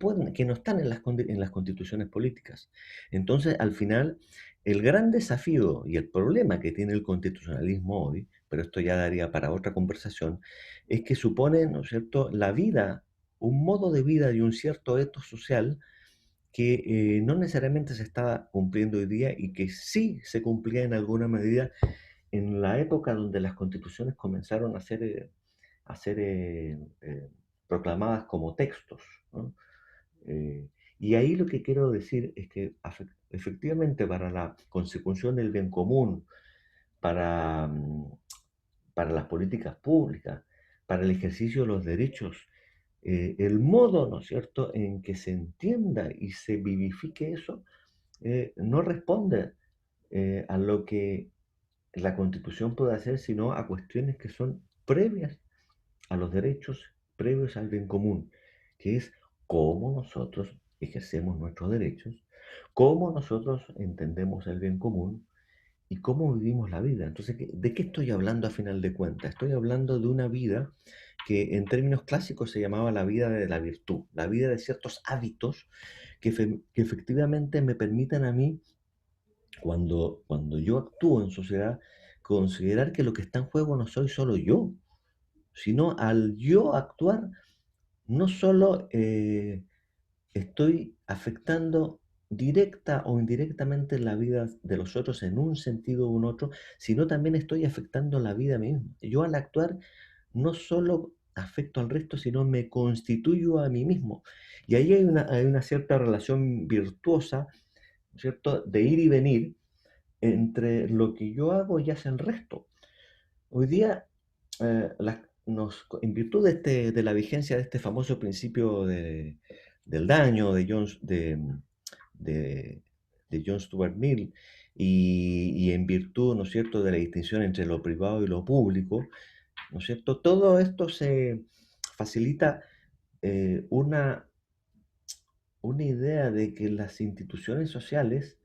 están en las constituciones políticas. Entonces, al final, el gran desafío y el problema que tiene el constitucionalismo hoy, pero esto ya daría para otra conversación, es que supone, ¿no es cierto?, la vida, un modo de vida y un cierto etos social que no necesariamente se está cumpliendo hoy día y que sí se cumplía en alguna medida en la época donde las constituciones comenzaron a ser proclamadas como textos, ¿no? Y ahí lo que quiero decir es que efectivamente para la consecución del bien común, para, para las políticas públicas, para el ejercicio de los derechos, el modo, ¿no es cierto?, en que se entienda y se vivifique eso, no responde a lo que la Constitución puede hacer, sino a cuestiones que son previas a los derechos, previos al bien común, que es cómo nosotros ejercemos nuestros derechos, cómo nosotros entendemos el bien común y cómo vivimos la vida. Entonces, ¿de qué estoy hablando a final de cuentas? Estoy hablando de una vida que en términos clásicos se llamaba la vida de la virtud, la vida de ciertos hábitos que efectivamente me permitan a mí, cuando yo actúo en sociedad, considerar que lo que está en juego no soy solo yo, sino al yo actuar, no solo estoy afectando directa o indirectamente la vida de los otros en un sentido u otro, sino también estoy afectando la vida misma. Yo al actuar no solo afecto al resto, sino me constituyo a mí mismo. Y ahí hay una cierta relación virtuosa, ¿cierto?, de ir y venir entre lo que yo hago y hace el resto. Hoy día, en virtud de la vigencia de este famoso principio del daño de, de John Stuart Mill y en virtud, ¿no es cierto?, de la distinción entre lo privado y lo público, ¿no es cierto?, todo esto se facilita una idea de que las instituciones sociales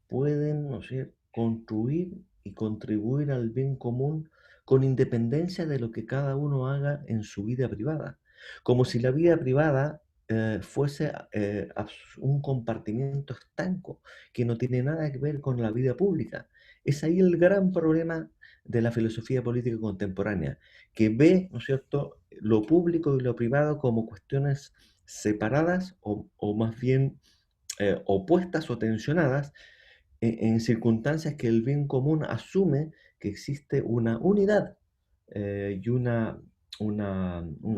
pueden, no sé, construir y contribuir al bien común con independencia de lo que cada uno haga en su vida privada. Como si la vida privada fuese un compartimiento estanco que no tiene nada que ver con la vida pública. Es ahí el gran problema de la filosofía política contemporánea, que ve, ¿no es cierto?, lo público y lo privado como cuestiones separadas o más bien opuestas o tensionadas en circunstancias que el bien común asume que existe una unidad y una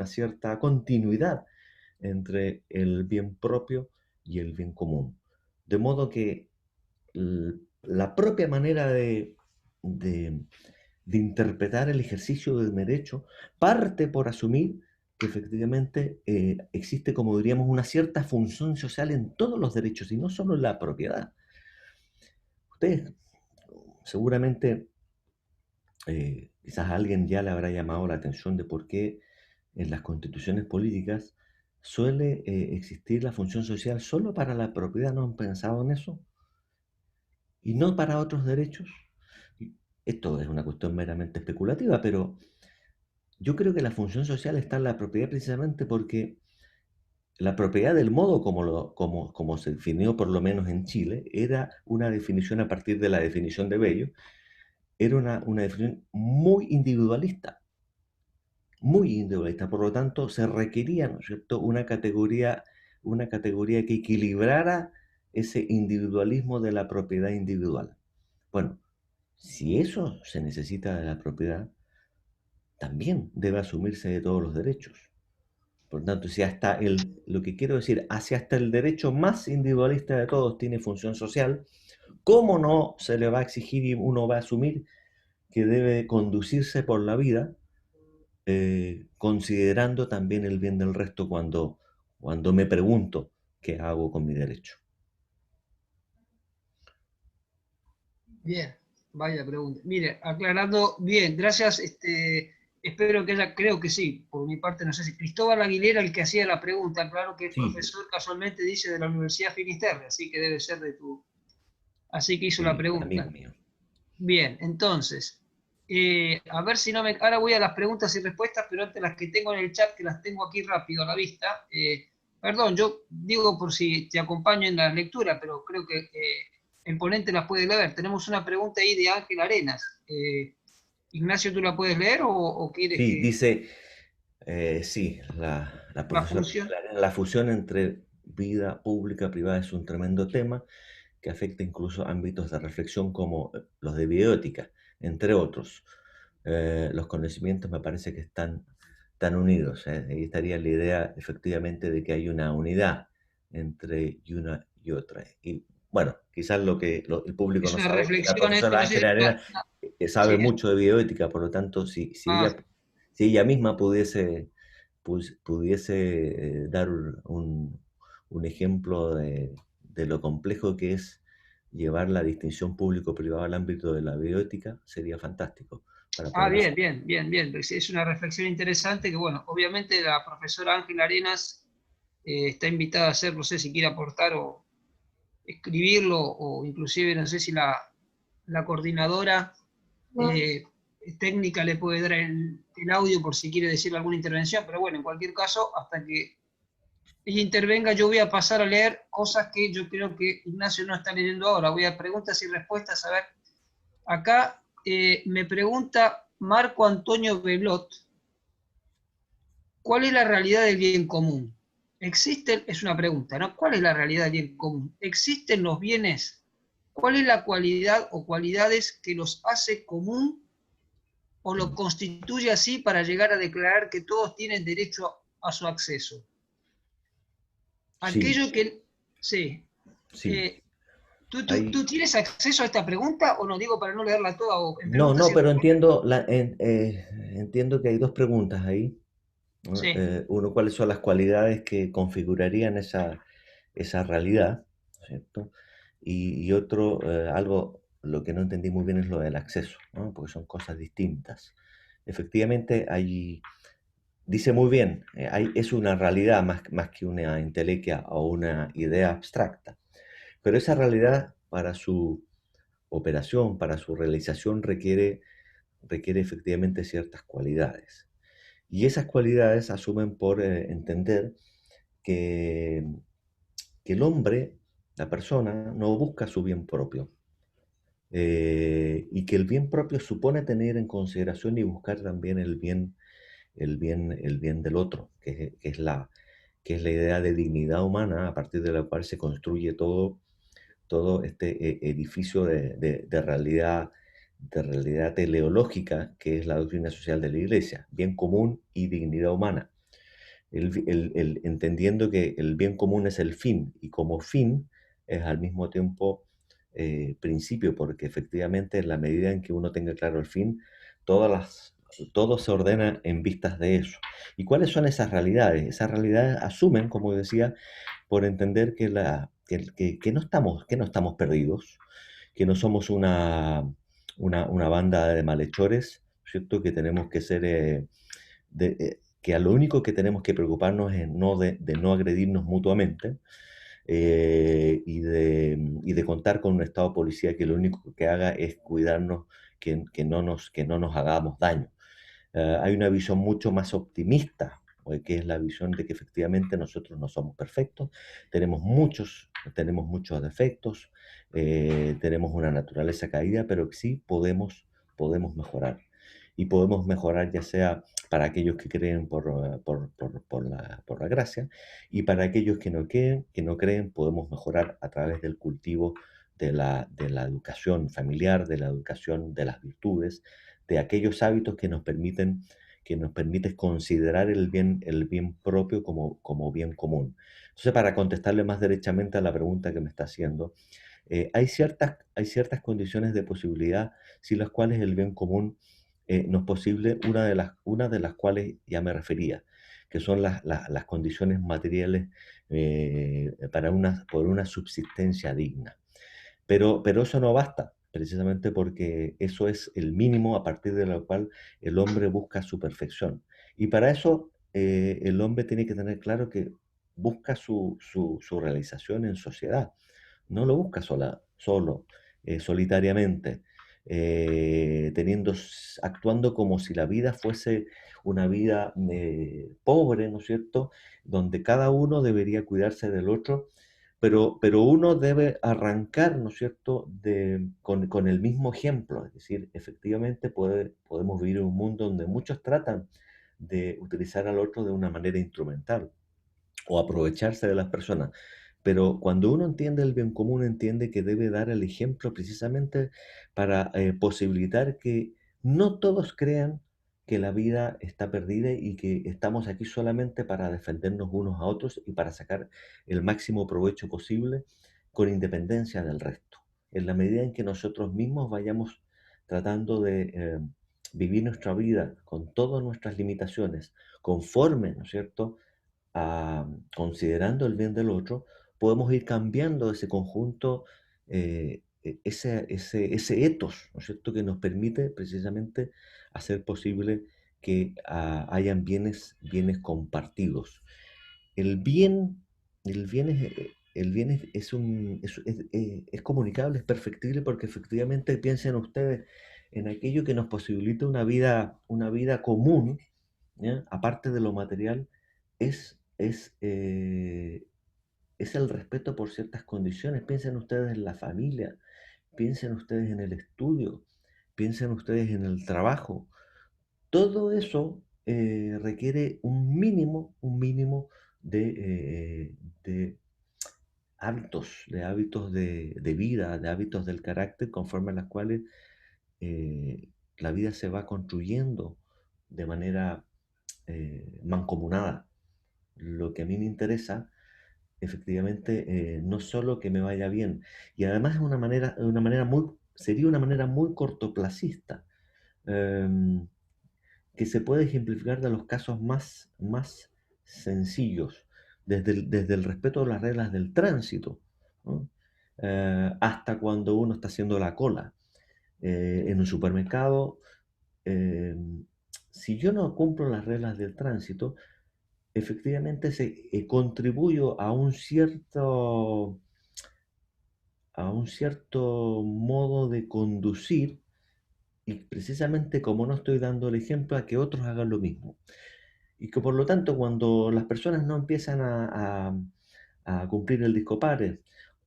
cierta continuidad entre el bien propio y el bien común. De modo que la propia manera de, de interpretar el ejercicio del derecho parte por asumir que efectivamente existe, como diríamos, una cierta función social en todos los derechos y no solo en la propiedad. Ustedes seguramente, quizás a alguien ya le habrá llamado la atención de por qué en las constituciones políticas suele existir la función social solo para la propiedad. ¿No han pensado en eso? Y no para otros derechos. Esto es una cuestión meramente especulativa, pero yo creo que la función social está en la propiedad precisamente porque la propiedad, del modo como se definió por lo menos en Chile, era una definición a partir de la definición de Bello, era una definición muy individualista, por lo tanto se requería, ¿no es cierto?, una categoría que equilibrara ese individualismo de la propiedad individual. Bueno, si eso se necesita de la propiedad, también debe asumirse de todos los derechos. Por tanto, si lo que quiero decir, hacia hasta el derecho más individualista de todos tiene función social, ¿cómo no se le va a exigir y uno va a asumir que debe conducirse por la vida considerando también el bien del resto cuando me pregunto qué hago con mi derecho? Bien, vaya pregunta. Mire, aclarando, bien, gracias. Espero que haya, creo que sí, por mi parte, no sé si Cristóbal Aguilera, el que hacía la pregunta, claro que es Sí, profesor, casualmente dice de la Universidad Finisterre, así que debe ser de tu, así que hizo la sí, amigo pregunta. mío. Bien, entonces, a ver si no me, ahora voy a las preguntas y respuestas, pero antes las que tengo en el chat, que las tengo aquí rápido a la vista. Perdón, yo digo por si te acompaño en la lectura, pero creo que el ponente las puede leer. Tenemos una pregunta ahí de Ángel Arenas. Ignacio, ¿tú la puedes leer o quieres Sí, que dice, sí, la la profesora, función? la fusión entre vida pública y privada es un tremendo tema que afecta incluso ámbitos de reflexión como los de bioética. entre otros. Los conocimientos me parece que están unidos. Ahí estaría la idea efectivamente de que hay una unidad entre una y otra. Y bueno, quizás el público Es no una sabe que la reflexión esto, profesora no sé, Ángela Arena sabe sí, mucho de bioética, por lo tanto, ah, si ella misma pudiese dar un ejemplo de lo complejo que es llevar la distinción público-privada al ámbito de la bioética, sería fantástico para poder bien, hacerlo. bien, bien, bien. Es una reflexión interesante que, bueno, obviamente la profesora Ángela Arenas está invitada a hacer, no sé si quiere aportar o escribirlo, o inclusive, no sé si la coordinadora eh, técnica le puede dar el audio por si quiere decir alguna intervención, pero bueno, en cualquier caso, hasta que ella intervenga, yo voy a pasar a leer cosas que yo creo que Ignacio no está leyendo ahora. Voy a preguntas y respuestas. A ver, acá me pregunta Marco Antonio Belot, ¿cuál es la realidad del bien común? ¿Existen? Es una pregunta, ¿no? ¿Cuál es la realidad del bien común? ¿Existen los bienes? ¿Cuál es la cualidad o cualidades que los hace común o lo constituye así para llegar a declarar que todos tienen derecho a su acceso? Sí, Aquello que... Sí. sí. Eh, ¿Tú Ahí, tienes acceso a esta pregunta o no? Digo para no leerla toda o en no, preguntas no, y pero respuestas. entiendo que hay dos preguntas ahí, ¿no? Sí, Uno, ¿cuáles son las cualidades que configurarían esa realidad? ¿Cierto? Y otro, lo que no entendí muy bien es lo del acceso, ¿no? Porque son cosas distintas. Efectivamente, dice muy bien, es una realidad más que una intelequia o una idea abstracta, pero esa realidad para su operación, para su realización requiere efectivamente ciertas cualidades. Y esas cualidades asumen por entender que, que el hombre, la persona, no busca su bien propio, y que el bien propio supone tener en consideración y buscar también el bien del otro, que es la idea de dignidad humana a partir de la cual se construye todo este edificio de realidad teleológica que es la doctrina social de la Iglesia, bien común y dignidad humana. Entendiendo que el bien común es el fin y como fin es al mismo tiempo principio, porque efectivamente en la medida en que uno tenga claro el fin, todo se ordena en vistas de eso. ¿Y cuáles son esas realidades? Esas realidades asumen, como decía, por entender que no estamos perdidos, que no somos una banda de malhechores, ¿cierto? Que tenemos que ser, que a lo único que tenemos que preocuparnos es de no agredirnos mutuamente, y de contar con un Estado de policía que lo único que haga es cuidarnos, que no nos hagamos daño. Hay una visión mucho más optimista, que es la visión de que efectivamente nosotros no somos perfectos, tenemos muchos defectos, tenemos una naturaleza caída, pero sí podemos mejorar. Y podemos mejorar ya sea para aquellos que creen por la gracia, y para aquellos que no creen, podemos mejorar a través del cultivo de la educación familiar, de la educación de las virtudes, de aquellos hábitos que nos permiten considerar el bien propio como bien común. Entonces, para contestarle más derechamente a la pregunta que me está haciendo, hay ciertas condiciones de posibilidad sin las cuales el bien común no es posible, una de las cuales ya me refería, que son las condiciones materiales por una subsistencia digna. Pero eso no basta, precisamente porque eso es el mínimo a partir de lo cual el hombre busca su perfección. Y para eso el hombre tiene que tener claro que busca su realización en sociedad. No lo busca solo, solitariamente, actuando como si la vida fuese una vida pobre, ¿no es cierto?, donde cada uno debería cuidarse del otro, pero uno debe arrancar, ¿no es cierto?, con el mismo ejemplo. Es decir, efectivamente podemos vivir en un mundo donde muchos tratan de utilizar al otro de una manera instrumental o aprovecharse de las personas. Pero cuando uno entiende el bien común, entiende que debe dar el ejemplo precisamente para posibilitar que no todos crean que la vida está perdida y que estamos aquí solamente para defendernos unos a otros y para sacar el máximo provecho posible con independencia del resto. En la medida en que nosotros mismos vayamos tratando de vivir nuestra vida con todas nuestras limitaciones, conforme, ¿no es cierto?, considerando el bien del otro, podemos ir cambiando ese conjunto, ese ethos, ¿no es cierto?, que nos permite precisamente hacer posible que hayan bienes compartidos. El bien, el bien es comunicable, es perfectible, porque efectivamente piensen ustedes en aquello que nos posibilita una vida común, ¿ya? Aparte de lo material, es, es, eh, es el respeto por ciertas condiciones. Piensen ustedes en la familia, piensen ustedes en el estudio, piensen ustedes en el trabajo. Todo eso requiere un mínimo de hábitos de vida, de hábitos del carácter, conforme a las cuales la vida se va construyendo de manera mancomunada. Lo que a mí me interesa, efectivamente, no solo que me vaya bien, y además sería una manera muy cortoplacista, em, que se puede ejemplificar de los casos más sencillos, desde el respeto a las reglas del tránsito, ¿no? Hasta cuando uno está haciendo la cola en un supermercado. eh, si yo no cumplo las reglas del tránsito, efectivamente contribuyo a un cierto modo de conducir, y precisamente como no estoy dando el ejemplo a que otros hagan lo mismo. Y que por lo tanto, cuando las personas no empiezan a cumplir el disco pares,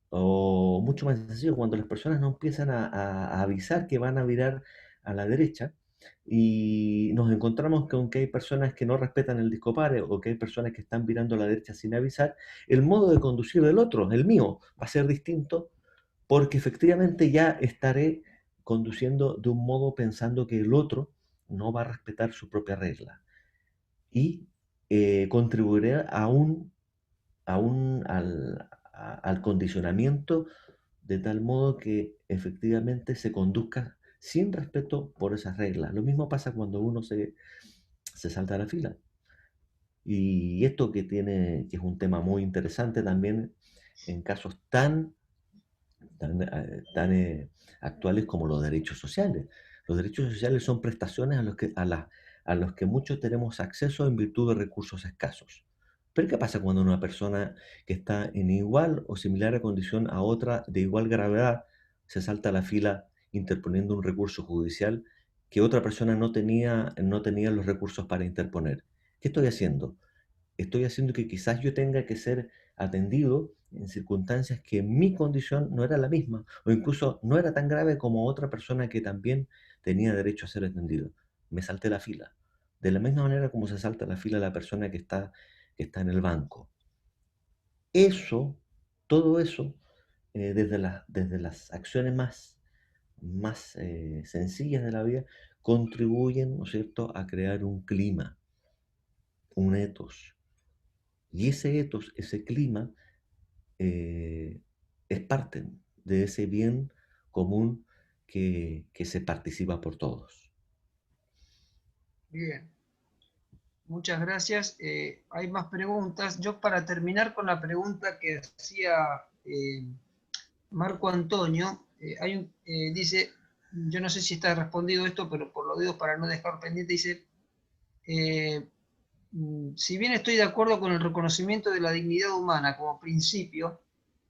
o mucho más sencillo, cuando las personas no empiezan a avisar que van a virar a la derecha, y nos encontramos con que hay personas que no respetan el disco pares, o que hay personas que están virando a la derecha sin avisar, el modo de conducir del otro, el mío, va a ser distinto, porque efectivamente ya estaré conduciendo de un modo pensando que el otro no va a respetar su propia regla, y contribuiré al condicionamiento, de tal modo que efectivamente se conduzca sin respeto por esas reglas. Lo mismo pasa cuando uno se salta la fila. Y esto que es un tema muy interesante también en casos tan actuales como los derechos sociales. Los derechos sociales son prestaciones a los que muchos tenemos acceso en virtud de recursos escasos. Pero ¿qué pasa cuando una persona que está en igual o similar condición a otra de igual gravedad se salta la fila interponiendo un recurso judicial que otra persona no tenía los recursos para interponer? ¿Qué estoy haciendo? Estoy haciendo que quizás yo tenga que ser atendido en circunstancias que mi condición no era la misma, o incluso no era tan grave como otra persona que también tenía derecho a ser atendido. Me salté la fila. De la misma manera como se salta la fila la persona que está en el banco. Eso, todo eso, desde las acciones más sencillas de la vida, contribuyen, ¿no es cierto?, a crear un clima, un ethos. Y ese ethos, ese clima, eh, es parte de ese bien común que se participa por todos. Bien, muchas gracias. Hay más preguntas. Yo, para terminar con la pregunta que hacía Marco Antonio, dice, yo no sé si está respondido esto, pero por lo digo para no dejar pendiente, dice, si bien estoy de acuerdo con el reconocimiento de la dignidad humana como principio,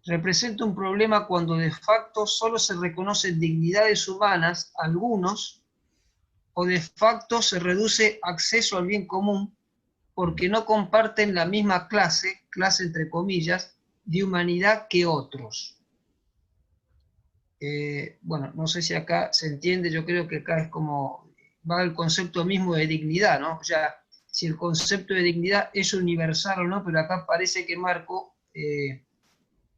representa un problema cuando de facto solo se reconocen dignidades humanas a algunos, o de facto se reduce acceso al bien común porque no comparten la misma clase entre comillas, de humanidad que otros. Bueno, no sé si acá se entiende, yo creo que acá es como va el concepto mismo de dignidad, ¿no? O sea, si el concepto de dignidad es universal o no, pero acá parece que Marco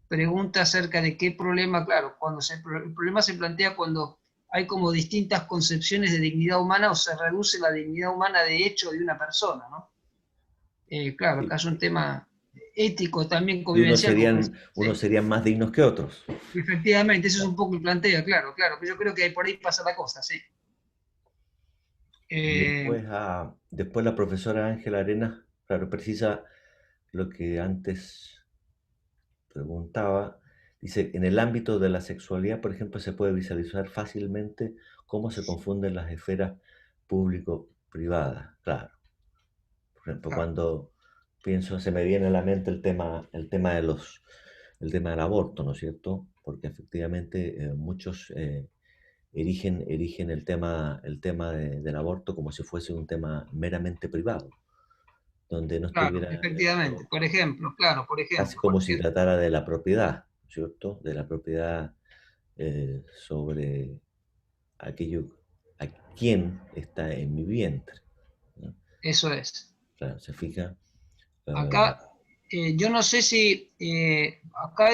pregunta acerca de qué problema, claro, el problema se plantea cuando hay como distintas concepciones de dignidad humana o se reduce la dignidad humana de hecho de una persona, ¿no? Claro, acá Sí. es un tema ético también Y unos convivencial, como serían, decía, unos sí. serían más dignos que otros. Efectivamente, eso es un poco el planteo, claro, claro, pero yo creo que por ahí pasa la cosa, sí. Y Eh, después la profesora Ángela Arenas, claro, precisa lo que antes preguntaba. Dice, en el ámbito de la sexualidad, por ejemplo, se puede visualizar fácilmente cómo se confunden las esferas público-privadas. Claro, por ejemplo, claro, cuando pienso, se me viene a la mente el tema del aborto, ¿no es cierto? Porque efectivamente muchos erigen el tema del aborto como si fuese un tema meramente privado, donde no claro, estuviera efectivamente, por ejemplo, claro, casi por como si ejemplo, tratara de la propiedad, ¿no es cierto? De la propiedad sobre aquello, a quién está en mi vientre, ¿no? eso es. Claro, se fija. Eh, Acá, yo no sé si, acá,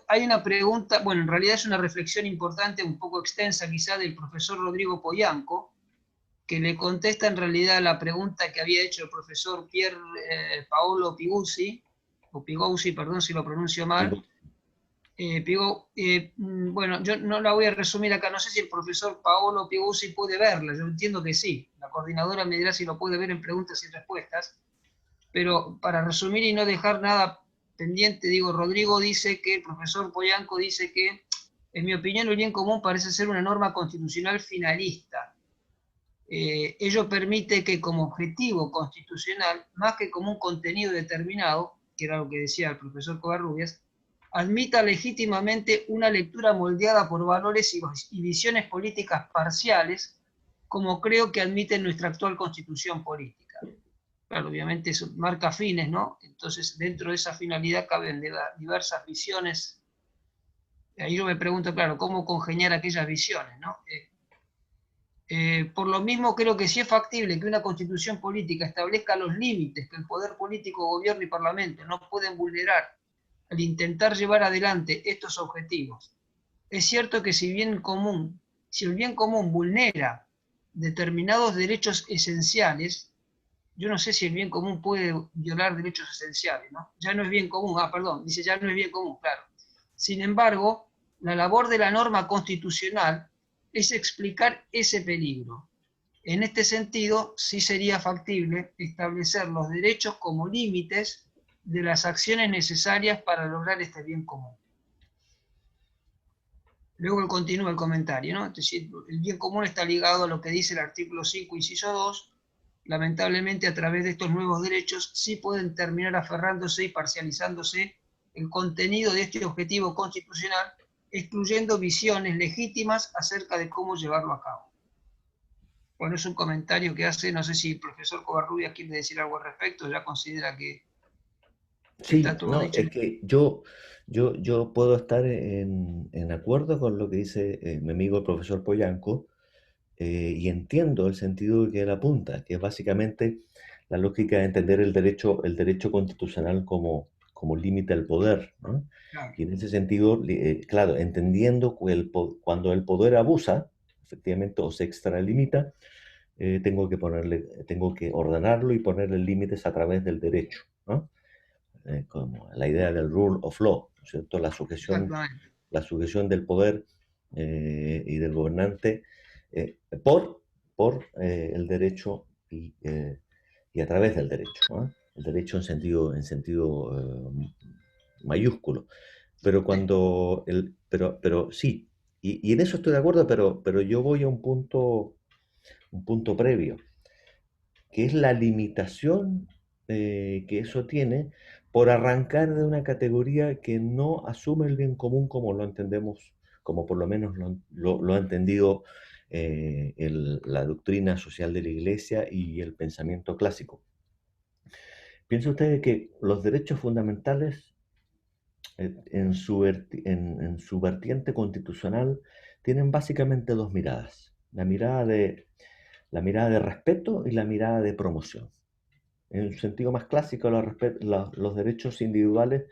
hay una pregunta, bueno, en realidad es una reflexión importante, un poco extensa quizá, del profesor Rodrigo Poyanco, que le contesta en realidad la pregunta que había hecho el profesor Pier Paolo Piguzzi, o Pigozzi, perdón si lo pronuncio mal. digo, Bueno, yo no la voy a resumir acá, no sé si el profesor Paolo Piguzzi puede verla, yo entiendo que sí, la coordinadora me dirá si lo puede ver en preguntas y respuestas, pero para resumir y no dejar nada pendiente, digo, Rodrigo dice que, el profesor Poyanco dice que, en mi opinión, el bien común parece ser una norma constitucional finalista. Ello permite que como objetivo constitucional, más que como un contenido determinado, que era lo que decía el profesor Covarrubias, admita legítimamente una lectura moldeada por valores y visiones políticas parciales, como creo que admite nuestra actual constitución política. Claro, obviamente eso marca fines, ¿no? Entonces, dentro de esa finalidad caben diversas visiones. Ahí yo me pregunto, claro, ¿cómo congeniar aquellas visiones, ¿no? Por lo mismo, creo que sí es factible que una constitución política establezca los límites que el poder político, gobierno y parlamento no pueden vulnerar al intentar llevar adelante estos objetivos. Es cierto que si el bien común vulnera determinados derechos esenciales, yo no sé si el bien común puede violar derechos esenciales, ¿no? Ya no es bien común, perdón, dice ya no es bien común, claro. Sin embargo, la labor de la norma constitucional es explicar ese peligro. En este sentido, sí sería factible establecer los derechos como límites de las acciones necesarias para lograr este bien común. Luego continúa el comentario, ¿no? Es decir, el bien común está ligado a lo que dice el artículo 5, inciso 2. Lamentablemente, a través de estos nuevos derechos, sí pueden terminar aferrándose y parcializándose el contenido de este objetivo constitucional, excluyendo visiones legítimas acerca de cómo llevarlo a cabo. Bueno, es un comentario que hace, no sé si el profesor Covarrubias quiere decir algo al respecto, ya considera que está sí, todo no, dicho. es que yo puedo estar en acuerdo con lo que dice mi amigo el profesor Poyanco, y entiendo el sentido que él apunta, que es básicamente la lógica de entender el derecho constitucional como límite al poder, ¿no? Claro, Y en ese sentido, claro, entendiendo que cuando el poder abusa, efectivamente, o se extralimita, tengo que ordenarlo y ponerle límites a través del derecho, ¿no? Como la idea del rule of law, ¿no es cierto? exactamente. La sujeción del poder y del gobernante eh, por, por el derecho y a través del derecho, ¿no? El derecho en sentido mayúsculo. Pero Sí, pero sí, y en eso estoy de acuerdo, pero yo voy a un punto previo, que es la limitación que eso tiene por arrancar de una categoría que no asume el bien común como lo entendemos, como por lo menos lo ha entendido la doctrina social de la Iglesia y el pensamiento clásico. ¿Piensa usted que los derechos fundamentales en su vertiente constitucional tienen básicamente dos miradas? La mirada de respeto y la mirada de promoción. En el sentido más clásico, los derechos individuales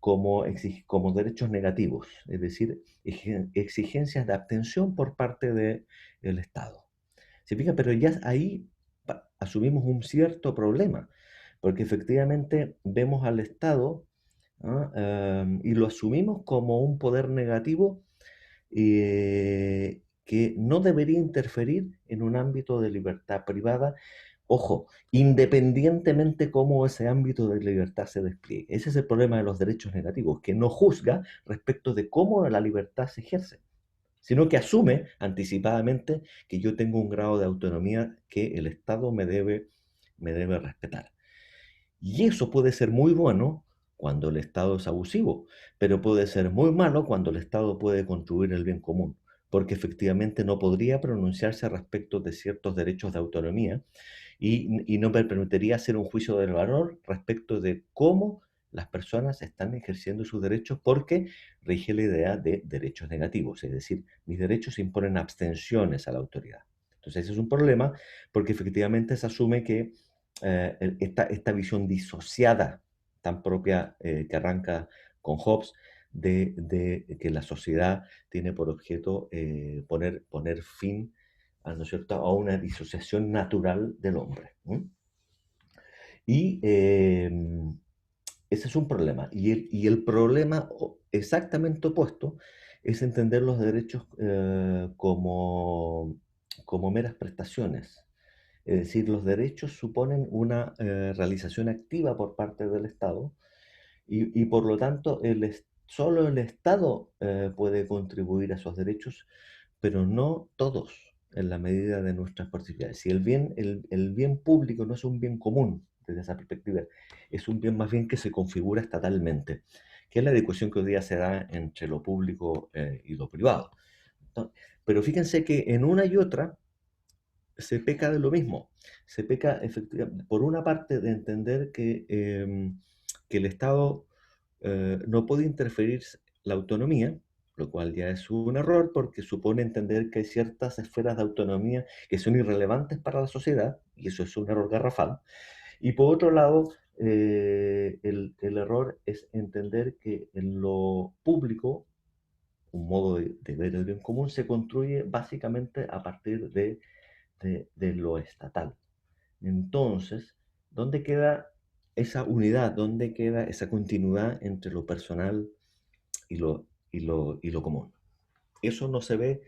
como derechos negativos, es decir, exigencias de abstención por parte del Estado. ¿Se fija? Pero ya ahí asumimos un cierto problema, porque efectivamente vemos al Estado, y lo asumimos como un poder negativo que no debería interferir en un ámbito de libertad privada. Ojo, independientemente cómo ese ámbito de libertad se despliegue. Ese es el problema de los derechos negativos, que no juzga respecto de cómo la libertad se ejerce, sino que asume anticipadamente que yo tengo un grado de autonomía que el Estado me debe respetar. Y eso puede ser muy bueno cuando el Estado es abusivo, pero puede ser muy malo cuando el Estado puede contribuir el bien común, porque efectivamente no podría pronunciarse respecto de ciertos derechos de autonomía y no me permitiría hacer un juicio del valor respecto de cómo las personas están ejerciendo sus derechos, porque rige la idea de derechos negativos, es decir, mis derechos imponen abstenciones a la autoridad. Entonces ese es un problema, porque efectivamente se asume que esta visión disociada, tan propia, que arranca con Hobbes, de que la sociedad tiene por objeto poner fin ¿no es cierto?, a una disociación natural del hombre. Y ese es un problema. Y el problema exactamente opuesto es entender los derechos como meras prestaciones. Es decir, los derechos suponen una realización activa por parte del Estado y por lo tanto solo el Estado puede contribuir a esos derechos, pero no todos en la medida de nuestras posibilidades. Si el bien público no es un bien común desde esa perspectiva, es un bien más bien que se configura estatalmente, que es la discusión que hoy día se da entre lo público y lo privado. Pero fíjense que en una y otra se peca de lo mismo. Se peca efectivamente, por una parte, de entender que el Estado no puede interferir la autonomía, lo cual ya es un error porque supone entender que hay ciertas esferas de autonomía que son irrelevantes para la sociedad, y eso es un error garrafal. Y por otro lado, el error es entender que en lo público, un modo de ver el bien común se construye básicamente a partir de lo estatal. Entonces, ¿dónde queda esa unidad? ¿Dónde queda esa continuidad entre lo personal y lo común? Eso no se ve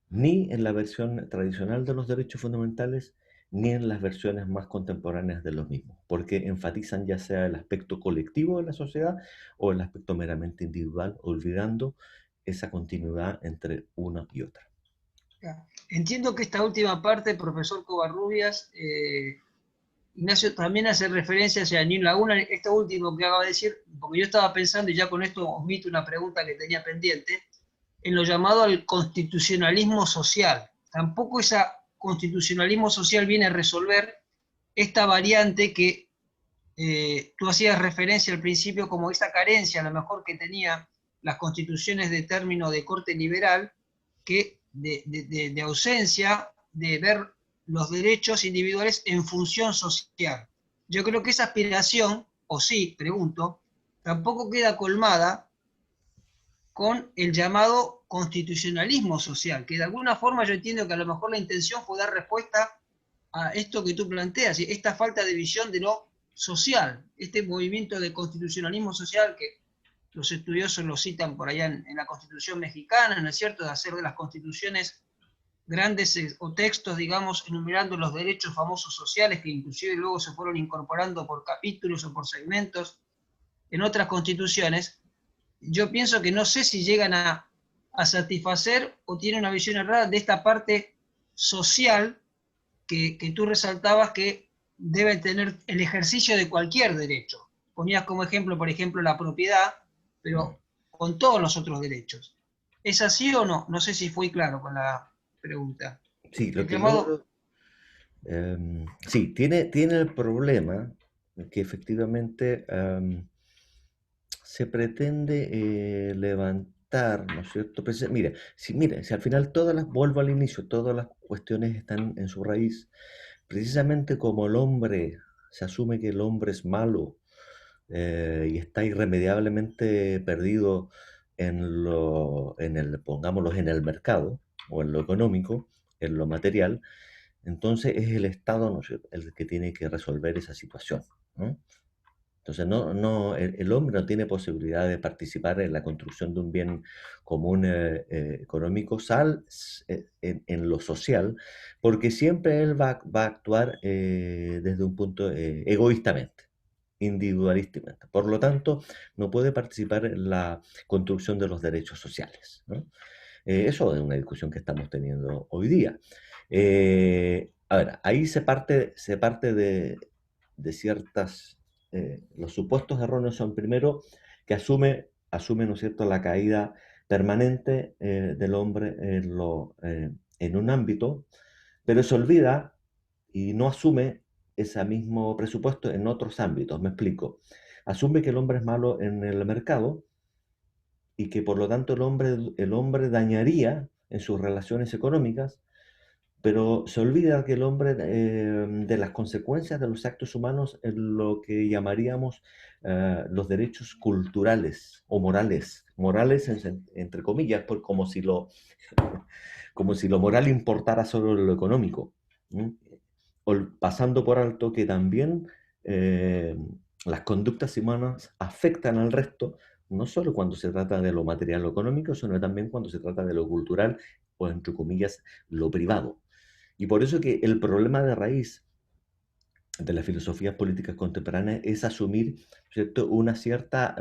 ni en la versión tradicional de los derechos fundamentales, ni en las versiones más contemporáneas de los mismos, porque enfatizan ya sea el aspecto colectivo de la sociedad o el aspecto meramente individual, olvidando esa continuidad entre una y otra. Entiendo que esta última parte, profesor Covarrubias, Ignacio, también hace referencia a Janine Laguna, esto último que acaba de decir, porque yo estaba pensando, y ya con esto omito una pregunta que tenía pendiente, en lo llamado al constitucionalismo social. Tampoco ese constitucionalismo social viene a resolver esta variante que tú hacías referencia al principio como esa carencia, a lo mejor que tenía las constituciones de término de corte liberal, que de ausencia de ver los derechos individuales en función social. Yo creo que esa aspiración, o sí, pregunto, tampoco queda colmada con el llamado constitucionalismo social, que de alguna forma yo entiendo que a lo mejor la intención fue dar respuesta a esto que tú planteas, esta falta de visión de lo social, este movimiento de constitucionalismo social que los estudiosos lo citan por allá en la Constitución mexicana, ¿no es cierto?, de hacer de las constituciones grandes o textos, digamos, enumerando los derechos famosos sociales que inclusive luego se fueron incorporando por capítulos o por segmentos en otras constituciones. Yo pienso que no sé si llegan a satisfacer o tienen una visión errada de esta parte social que tú resaltabas que debe tener el ejercicio de cualquier derecho. Ponías como ejemplo, por ejemplo, la propiedad, pero con todos los otros derechos. ¿Es así o no? No sé si fui claro con la pregunta. Sí, lo El que llamado... sí, tiene el problema que efectivamente se pretende levantar, ¿no es cierto? Mire, si al final vuelvo al inicio, todas las cuestiones están en su raíz, precisamente como el hombre, se asume que el hombre es malo, y está irremediablemente perdido pongámoslo, en el mercado o en lo económico, en lo material, entonces es el Estado, ¿no es cierto?, el que tiene que resolver esa situación, ¿no? Entonces, el hombre no tiene posibilidad de participar en la construcción de un bien común económico en lo social, porque siempre él va a actuar desde un punto egoístamente, individualísticamente. Por lo tanto, no puede participar en la construcción de los derechos sociales, ¿no? Eso es una discusión que estamos teniendo hoy día. A ver, ahí se parte de ciertas los supuestos erróneos son primero que asume, ¿no es cierto?, la caída permanente del hombre en un ámbito, pero se olvida y no asume ese mismo presupuesto en otros ámbitos. Me explico. Asume que el hombre es malo en el mercado y que por lo tanto el hombre dañaría en sus relaciones económicas, pero se olvida que el hombre de las consecuencias de los actos humanos en lo que llamaríamos los derechos culturales o morales. Morales entre comillas, como si lo moral importara solo lo económico, ¿no? Pasando por alto que también eh, las conductas humanas afectan al resto, no solo cuando se trata de lo material o económico, sino también cuando se trata de lo cultural o, entre comillas, lo privado. Y por eso que el problema de raíz de las filosofías políticas contemporáneas es asumir, ¿cierto?, una cierta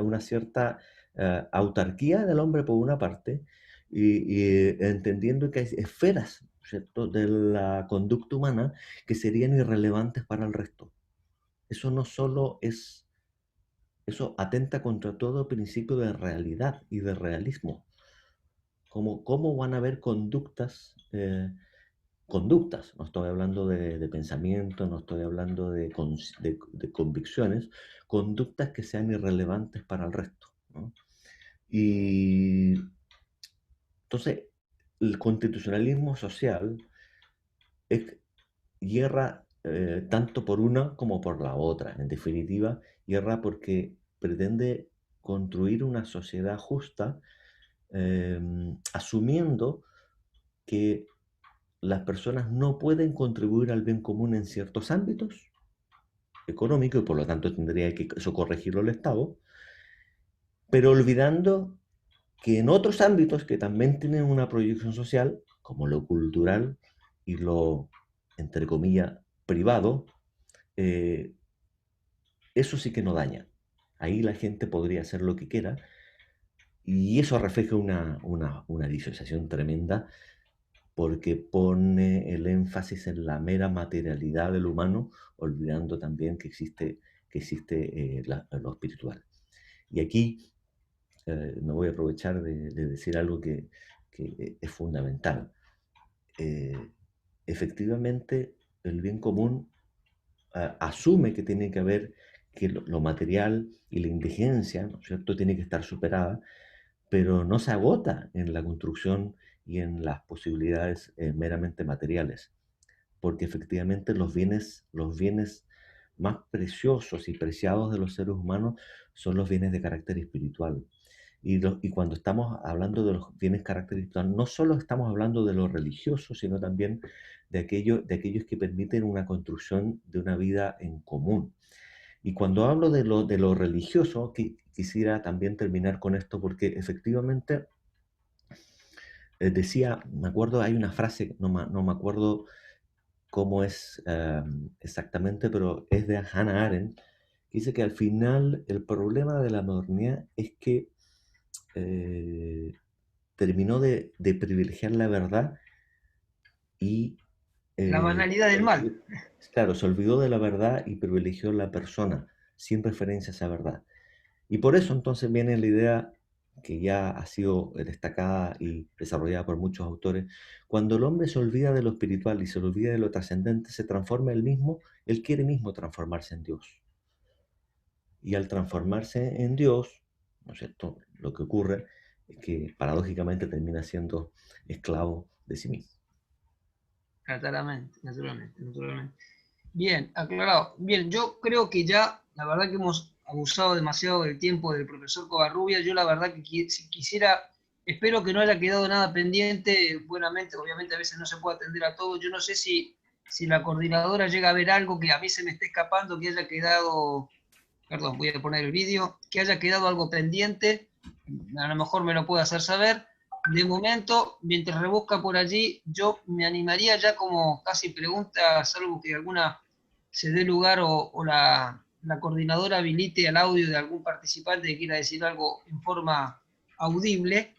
autarquía del hombre por una parte y entendiendo que hay esferas, ¿cierto?, de la conducta humana que serían irrelevantes para el resto. Eso no solo eso atenta contra todo principio de realidad y de realismo. ¿Cómo van a haber conductas, no estoy hablando de pensamiento, no estoy hablando de convicciones, conductas que sean irrelevantes para el resto, ¿no? Y entonces, el constitucionalismo social hierra tanto por una como por la otra. En definitiva, hierra porque pretende construir una sociedad justa, eh, asumiendo que las personas no pueden contribuir al bien común en ciertos ámbitos económicos y por lo tanto tendría que eso corregirlo el Estado, pero olvidando que en otros ámbitos que también tienen una proyección social, como lo cultural y lo, entre comillas, privado, eh, eso sí que no daña. Ahí la gente podría hacer lo que quiera y eso refleja una disociación tremenda porque pone el énfasis en la mera materialidad del humano, olvidando también que existe lo espiritual. Y aquí me voy a aprovechar de decir algo que es fundamental. Efectivamente, el bien común asume que tiene que haber que lo material y la indigencia, ¿no es cierto?, tiene que estar superada, pero no se agota en la construcción y en las posibilidades meramente materiales, porque efectivamente los bienes más preciosos y preciados de los seres humanos son los bienes de carácter espiritual. Y cuando estamos hablando de los bienes de carácter espiritual, no solo estamos hablando de lo religioso, sino también de aquellos que permiten una construcción de una vida en común. Y cuando hablo de lo religioso, quisiera también terminar con esto, porque efectivamente decía, me acuerdo, hay una frase, no me acuerdo cómo es exactamente, pero es de Hannah Arendt, que dice que al final el problema de la modernidad es que eh, terminó de privilegiar la verdad y La banalidad se del olvidó, mal. claro, se olvidó de la verdad y privilegió la persona, sin referencia a esa verdad. Y por eso entonces viene la idea que ya ha sido destacada y desarrollada por muchos autores, cuando el hombre se olvida de lo espiritual y se olvida de lo trascendente, se transforma él quiere mismo transformarse en Dios. Y al transformarse en Dios, ¿no es cierto?, lo que ocurre es que paradójicamente termina siendo esclavo de sí mismo. Naturalmente. Bien, aclarado. Bien, yo creo que ya, la verdad que hemos abusado demasiado del tiempo del profesor Covarrubia. Yo la verdad que si quisiera, espero que no haya quedado nada pendiente. Buenamente, obviamente a veces no se puede atender a todo. Yo no sé si la coordinadora llega a ver algo que a mí se me esté escapando, que haya quedado, perdón, voy a poner el vídeo, que haya quedado algo pendiente, a lo mejor me lo puede hacer saber. De momento, mientras rebusca por allí, yo me animaría ya como casi pregunta, salvo que alguna se dé lugar o la coordinadora habilite al audio de algún participante que quiera decir algo en forma audible.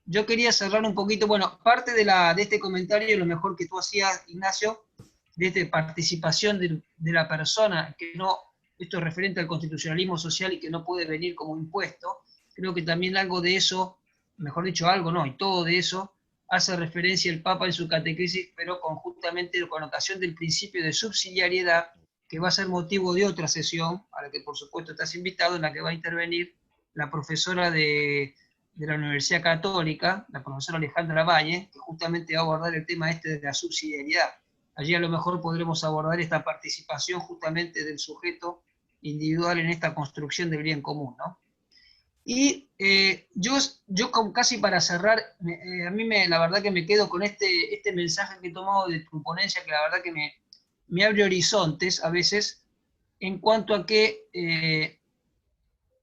Yo quería cerrar un poquito, bueno, parte de este comentario, lo mejor que tú hacías, Ignacio, de esta participación de la persona, que no, esto es referente al constitucionalismo social y que no puede venir como impuesto, creo que también algo de eso, mejor dicho algo, no, y todo de eso, hace referencia el Papa en su catequesis, pero conjuntamente con ocasión del principio de subsidiariedad, que va a ser motivo de otra sesión, a la que por supuesto estás invitado, en la que va a intervenir la profesora de la Universidad Católica, la profesora Alejandra Valle, que justamente va a abordar el tema este de la subsidiariedad. Allí a lo mejor podremos abordar esta participación justamente del sujeto individual en esta construcción del bien común, ¿no? Y yo como casi para cerrar, a mí la verdad que me quedo con este mensaje que he tomado de tu ponencia, que la verdad que me abre horizontes a veces, en cuanto a que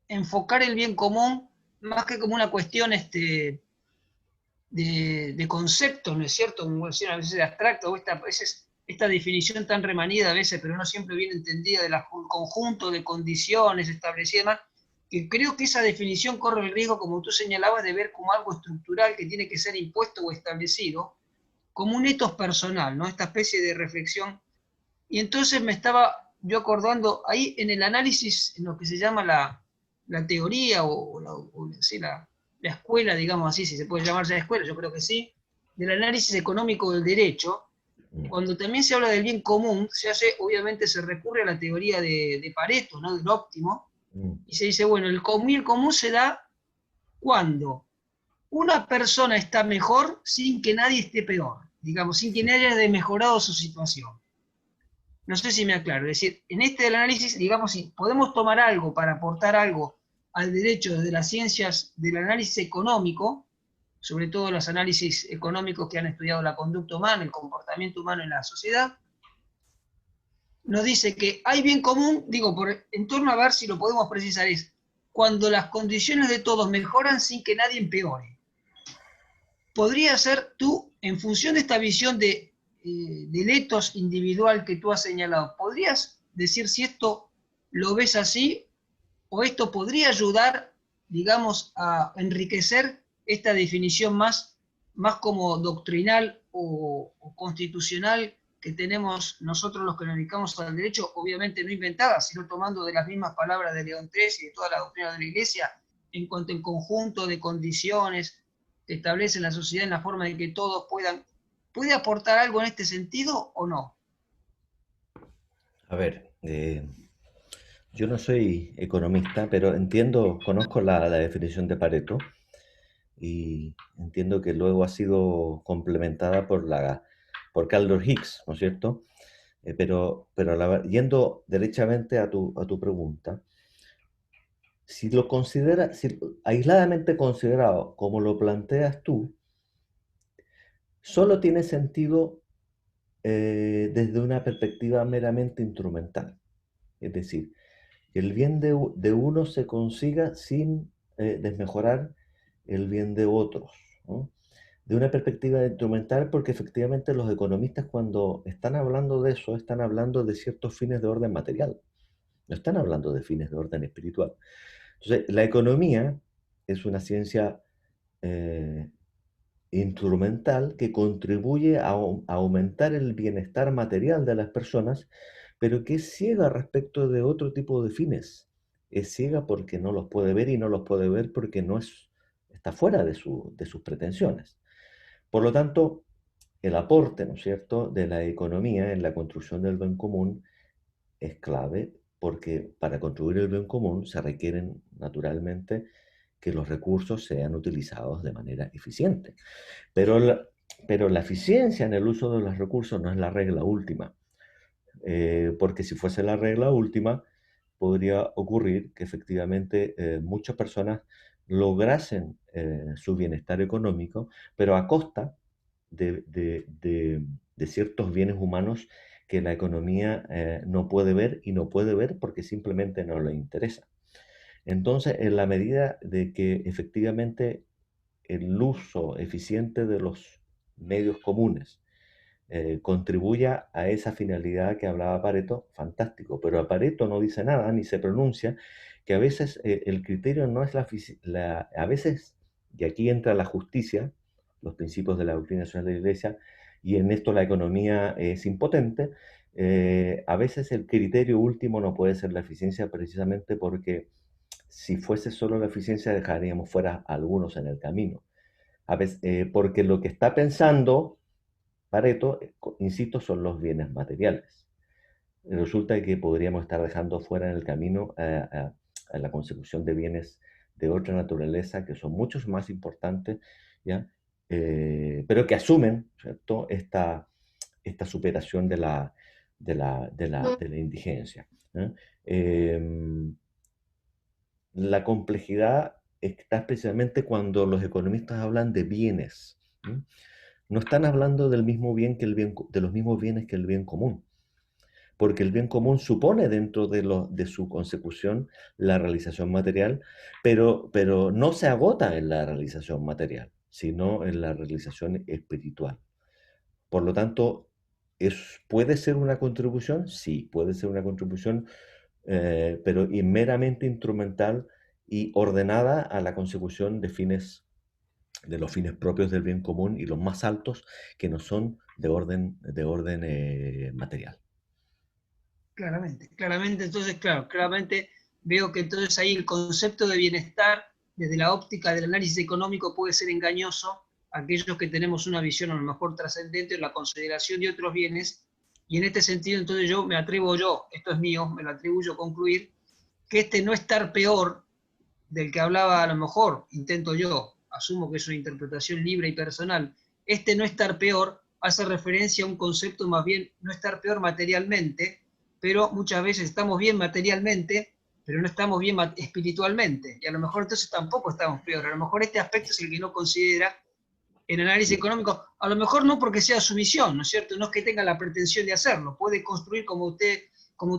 enfocar el bien común, más que como una cuestión de conceptos, ¿no es cierto? Como decir, a veces abstracto, o esta definición tan remanida a veces, pero no siempre bien entendida, del conjunto de condiciones establecidas, que creo que esa definición corre el riesgo, como tú señalabas, de ver como algo estructural que tiene que ser impuesto o establecido, como un etos personal, ¿no? Esta especie de reflexión. Y entonces me estaba yo acordando, ahí en el análisis, en lo que se llama la teoría sí, la escuela, digamos así, si se puede llamar ya escuela, yo creo que sí, del análisis económico del derecho, cuando también se habla del bien común, obviamente se recurre a la teoría de Pareto, ¿no? Del óptimo, y se dice, bueno, el bien común se da cuando una persona está mejor sin que nadie esté peor, digamos, sin que nadie haya mejorado su situación. No sé si me aclaro. Es decir, en este del análisis, digamos, si podemos tomar algo para aportar algo al derecho desde las ciencias del análisis económico, sobre todo los análisis económicos que han estudiado la conducta humana, el comportamiento humano en la sociedad, nos dice que hay bien común, digo, en torno a ver si lo podemos precisar, es cuando las condiciones de todos mejoran sin que nadie empeore. Podría ser tú, en función de esta visión del etos individual que tú has señalado, ¿podrías decir si esto lo ves así o esto podría ayudar, digamos, a enriquecer esta definición más como doctrinal o constitucional que tenemos nosotros los que nos dedicamos al derecho, obviamente no inventada, sino tomando de las mismas palabras de León XIII y de toda la doctrina de la Iglesia, en cuanto al conjunto de condiciones que establece la sociedad en la forma de que todos puedan. ¿Puede aportar algo en este sentido o no? A ver, yo no soy economista, pero conozco la definición de Pareto y entiendo que luego ha sido complementada por Caldor Higgs, ¿no es cierto? Pero yendo derechamente a tu pregunta, si aisladamente considerado como lo planteas tú, solo tiene sentido desde una perspectiva meramente instrumental. Es decir, que el bien de uno se consiga sin desmejorar el bien de otros, ¿no? De una perspectiva instrumental, porque efectivamente los economistas cuando están hablando de eso, están hablando de ciertos fines de orden material, no están hablando de fines de orden espiritual. Entonces, la economía es una ciencia instrumental que contribuye a aumentar el bienestar material de las personas, pero que es ciega respecto de otro tipo de fines. Es ciega porque no los puede ver y no los puede ver porque está fuera de sus pretensiones. Por lo tanto, el aporte, ¿no es cierto?, de la economía en la construcción del bien común es clave porque para construir el bien común se requieren naturalmente que los recursos sean utilizados de manera eficiente. Pero la eficiencia en el uso de los recursos no es la regla última, porque si fuese la regla última, podría ocurrir que efectivamente muchas personas lograsen su bienestar económico, pero a costa de ciertos bienes humanos que la economía no puede ver y no puede ver porque simplemente no le interesa. Entonces, en la medida de que efectivamente el uso eficiente de los medios comunes contribuya a esa finalidad que hablaba Pareto, fantástico, pero Pareto no dice nada ni se pronuncia, que a veces el criterio no es a veces, y aquí entra la justicia, los principios de la doctrina nacional de la Iglesia, y en esto la economía es impotente, a veces el criterio último no puede ser la eficiencia precisamente porque si fuese solo la eficiencia dejaríamos fuera a algunos en el camino. A veces, porque lo que está pensando Pareto, insisto, son los bienes materiales. Resulta que podríamos estar dejando fuera en el camino a la consecución de bienes de otra naturaleza que son muchos más importantes, ¿ya? Pero que asumen, ¿cierto?, esta superación de la indigencia. ¿Eh? La complejidad está especialmente cuando los economistas hablan de bienes. ¿Eh? No están hablando del mismo bien que de los mismos bienes que el bien común, porque el bien común supone dentro de su consecución la realización material, pero no se agota en la realización material, sino en la realización espiritual. Por lo tanto, ¿puede ser una contribución? Sí, puede ser una contribución, pero meramente instrumental y ordenada a la consecución de los fines propios del bien común y los más altos que no son de orden material. Claramente, claramente, entonces, claro, claramente veo que entonces ahí el concepto de bienestar, desde la óptica del análisis económico, puede ser engañoso a aquellos que tenemos una visión a lo mejor trascendente en la consideración de otros bienes, y en este sentido entonces esto es mío, me lo atribuyo a concluir, que este no estar peor del que hablaba a lo mejor, intento yo, asumo que es una interpretación libre y personal, este no estar peor hace referencia a un concepto más bien no estar peor materialmente, pero muchas veces estamos bien materialmente, pero no estamos bien espiritualmente, y a lo mejor entonces tampoco estamos peor, a lo mejor este aspecto es el que no considera el análisis económico, a lo mejor no porque sea su misión, ¿no es cierto? No es que tenga la pretensión de hacerlo, puede construir, como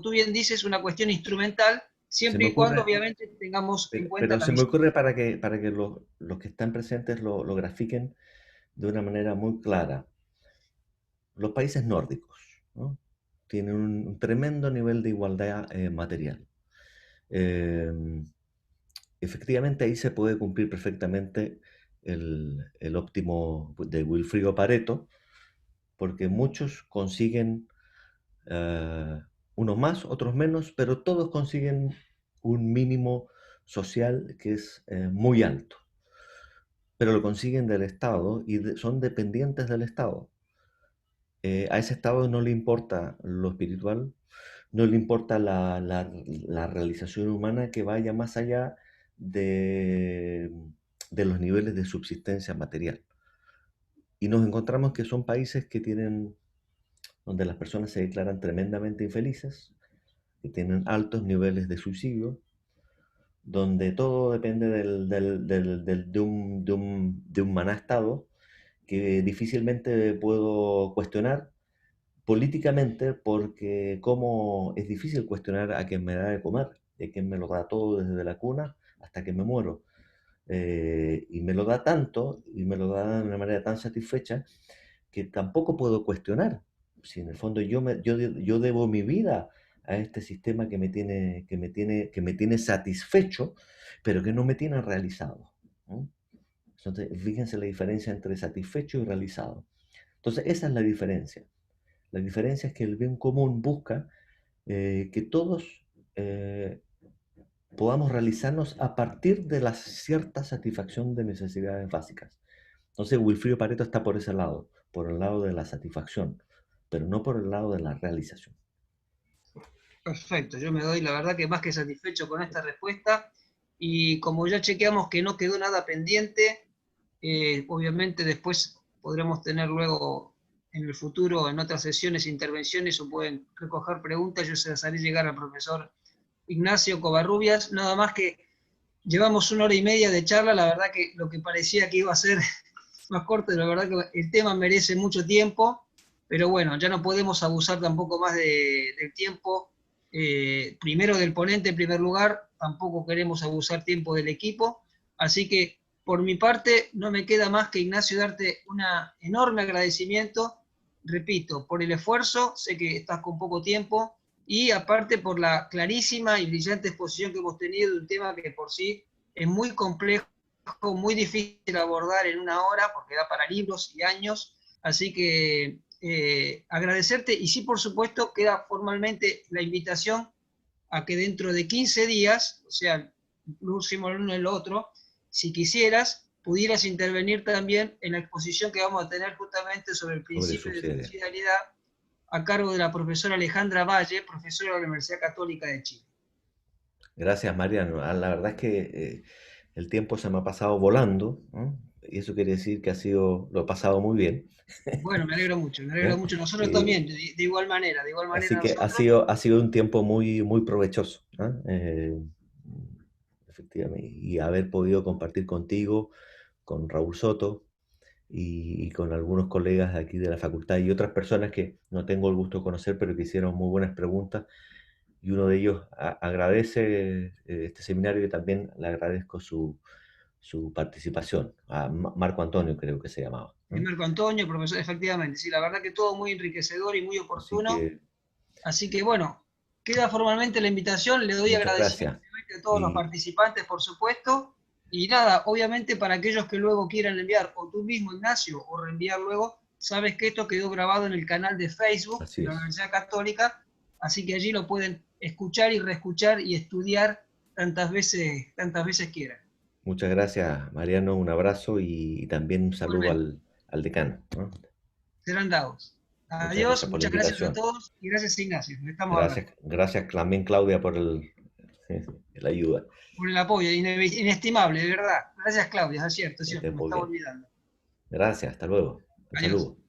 tú bien dices, una cuestión instrumental, Se siempre me y cuando ocurre, obviamente tengamos en cuenta pero la se me misión. ocurre para que los que están presentes lo grafiquen de una manera muy clara. Los países nórdicos, ¿no?, tienen un tremendo nivel de igualdad material. Efectivamente, ahí se puede cumplir perfectamente el óptimo de Wilfrido Pareto, porque muchos consiguen, unos más, otros menos, pero todos consiguen un mínimo social que es muy alto, pero lo consiguen del Estado y son dependientes del Estado. A ese Estado no le importa lo espiritual, no le importa la realización humana que vaya más allá de, de los niveles de subsistencia material. Y nos encontramos que son países donde las personas se declaran tremendamente infelices, que tienen altos niveles de suicidio, donde todo depende de un manastado que difícilmente puedo cuestionar políticamente, porque como es difícil cuestionar a quien me da de comer, a quien me lo da todo desde la cuna hasta que me muero. Y me lo da tanto, y me lo da de una manera tan satisfecha, que tampoco puedo cuestionar. Si en el fondo yo debo mi vida a este sistema que me tiene satisfecho, pero que no me tiene realizado, ¿no? Entonces, fíjense la diferencia entre satisfecho y realizado. Entonces, esa es la diferencia. La diferencia es que el bien común busca que todos podamos realizarnos a partir de la cierta satisfacción de necesidades básicas. Entonces, Wilfrido Pareto está por ese lado, por el lado de la satisfacción, pero no por el lado de la realización. Perfecto, yo me doy la verdad que más que satisfecho con esta respuesta, y como ya chequeamos que no quedó nada pendiente, obviamente después podremos tener luego en el futuro, en otras sesiones, intervenciones, o pueden recoger preguntas, yo se las haré llegar al profesor Ignacio Covarrubias, nada más que llevamos 1 hora y media de charla, la verdad que lo que parecía que iba a ser más corto, la verdad que el tema merece mucho tiempo, pero bueno, ya no podemos abusar tampoco más del tiempo, primero del ponente en primer lugar, tampoco queremos abusar tiempo del equipo, así que por mi parte no me queda más que, Ignacio, darte un enorme agradecimiento, repito, por el esfuerzo, sé que estás con poco tiempo, y aparte por la clarísima y brillante exposición que hemos tenido de un tema que por sí es muy complejo, muy difícil de abordar en 1 hora, porque da para libros y años, así que agradecerte, y sí, por supuesto, queda formalmente la invitación a que dentro de 15 días, o sea, el próximo el uno y el otro, si quisieras, pudieras intervenir también en la exposición que vamos a tener justamente sobre el sobre principio de subsidiariedad. subsidiariedad, a cargo de la profesora Alejandra Valle, profesora de la Universidad Católica de Chile. Gracias, Mariano. La verdad es que el tiempo se me ha pasado volando, ¿no? Y eso quiere decir que lo he pasado muy bien. Bueno, me alegro mucho, ¿Eh? nosotros también, Eh, de igual manera Así que nosotros. ha sido un tiempo muy, muy provechoso, ¿no? Efectivamente, y haber podido compartir contigo, con Raúl Soto y con algunos colegas de aquí de la facultad y otras personas que no tengo el gusto de conocer, pero que hicieron muy buenas preguntas. Y uno de ellos agradece este seminario, y también le agradezco su participación, a Marco Antonio creo que se llamaba, Y ¿no? Marco Antonio, profesor, efectivamente, sí, la verdad que todo muy enriquecedor y muy Así oportuno. que Así que bueno, queda formalmente la invitación, le doy muchas agradecimiento gracias. a todos los Y participantes, por supuesto, y nada, obviamente para aquellos que luego quieran enviar, o tú mismo, Ignacio, o reenviar luego, sabes que esto quedó grabado en el canal de Facebook de así la es. Universidad Católica, así que allí lo pueden escuchar y reescuchar y estudiar tantas veces quieran. Muchas gracias, Mariano. Un abrazo y también un saludo Igualmente, al decano, ¿no? serán dados. Muchas Adiós, gracias por la muchas gracias a invitación. todos y gracias, Ignacio, nos estamos hablando. Gracias, gracias también, Claudia, por la ayuda. Por el apoyo, inestimable, de verdad. Gracias, Claudia, es cierto, Que estés me muy estaba bien. olvidando. Gracias, hasta luego. Un Adiós. saludo.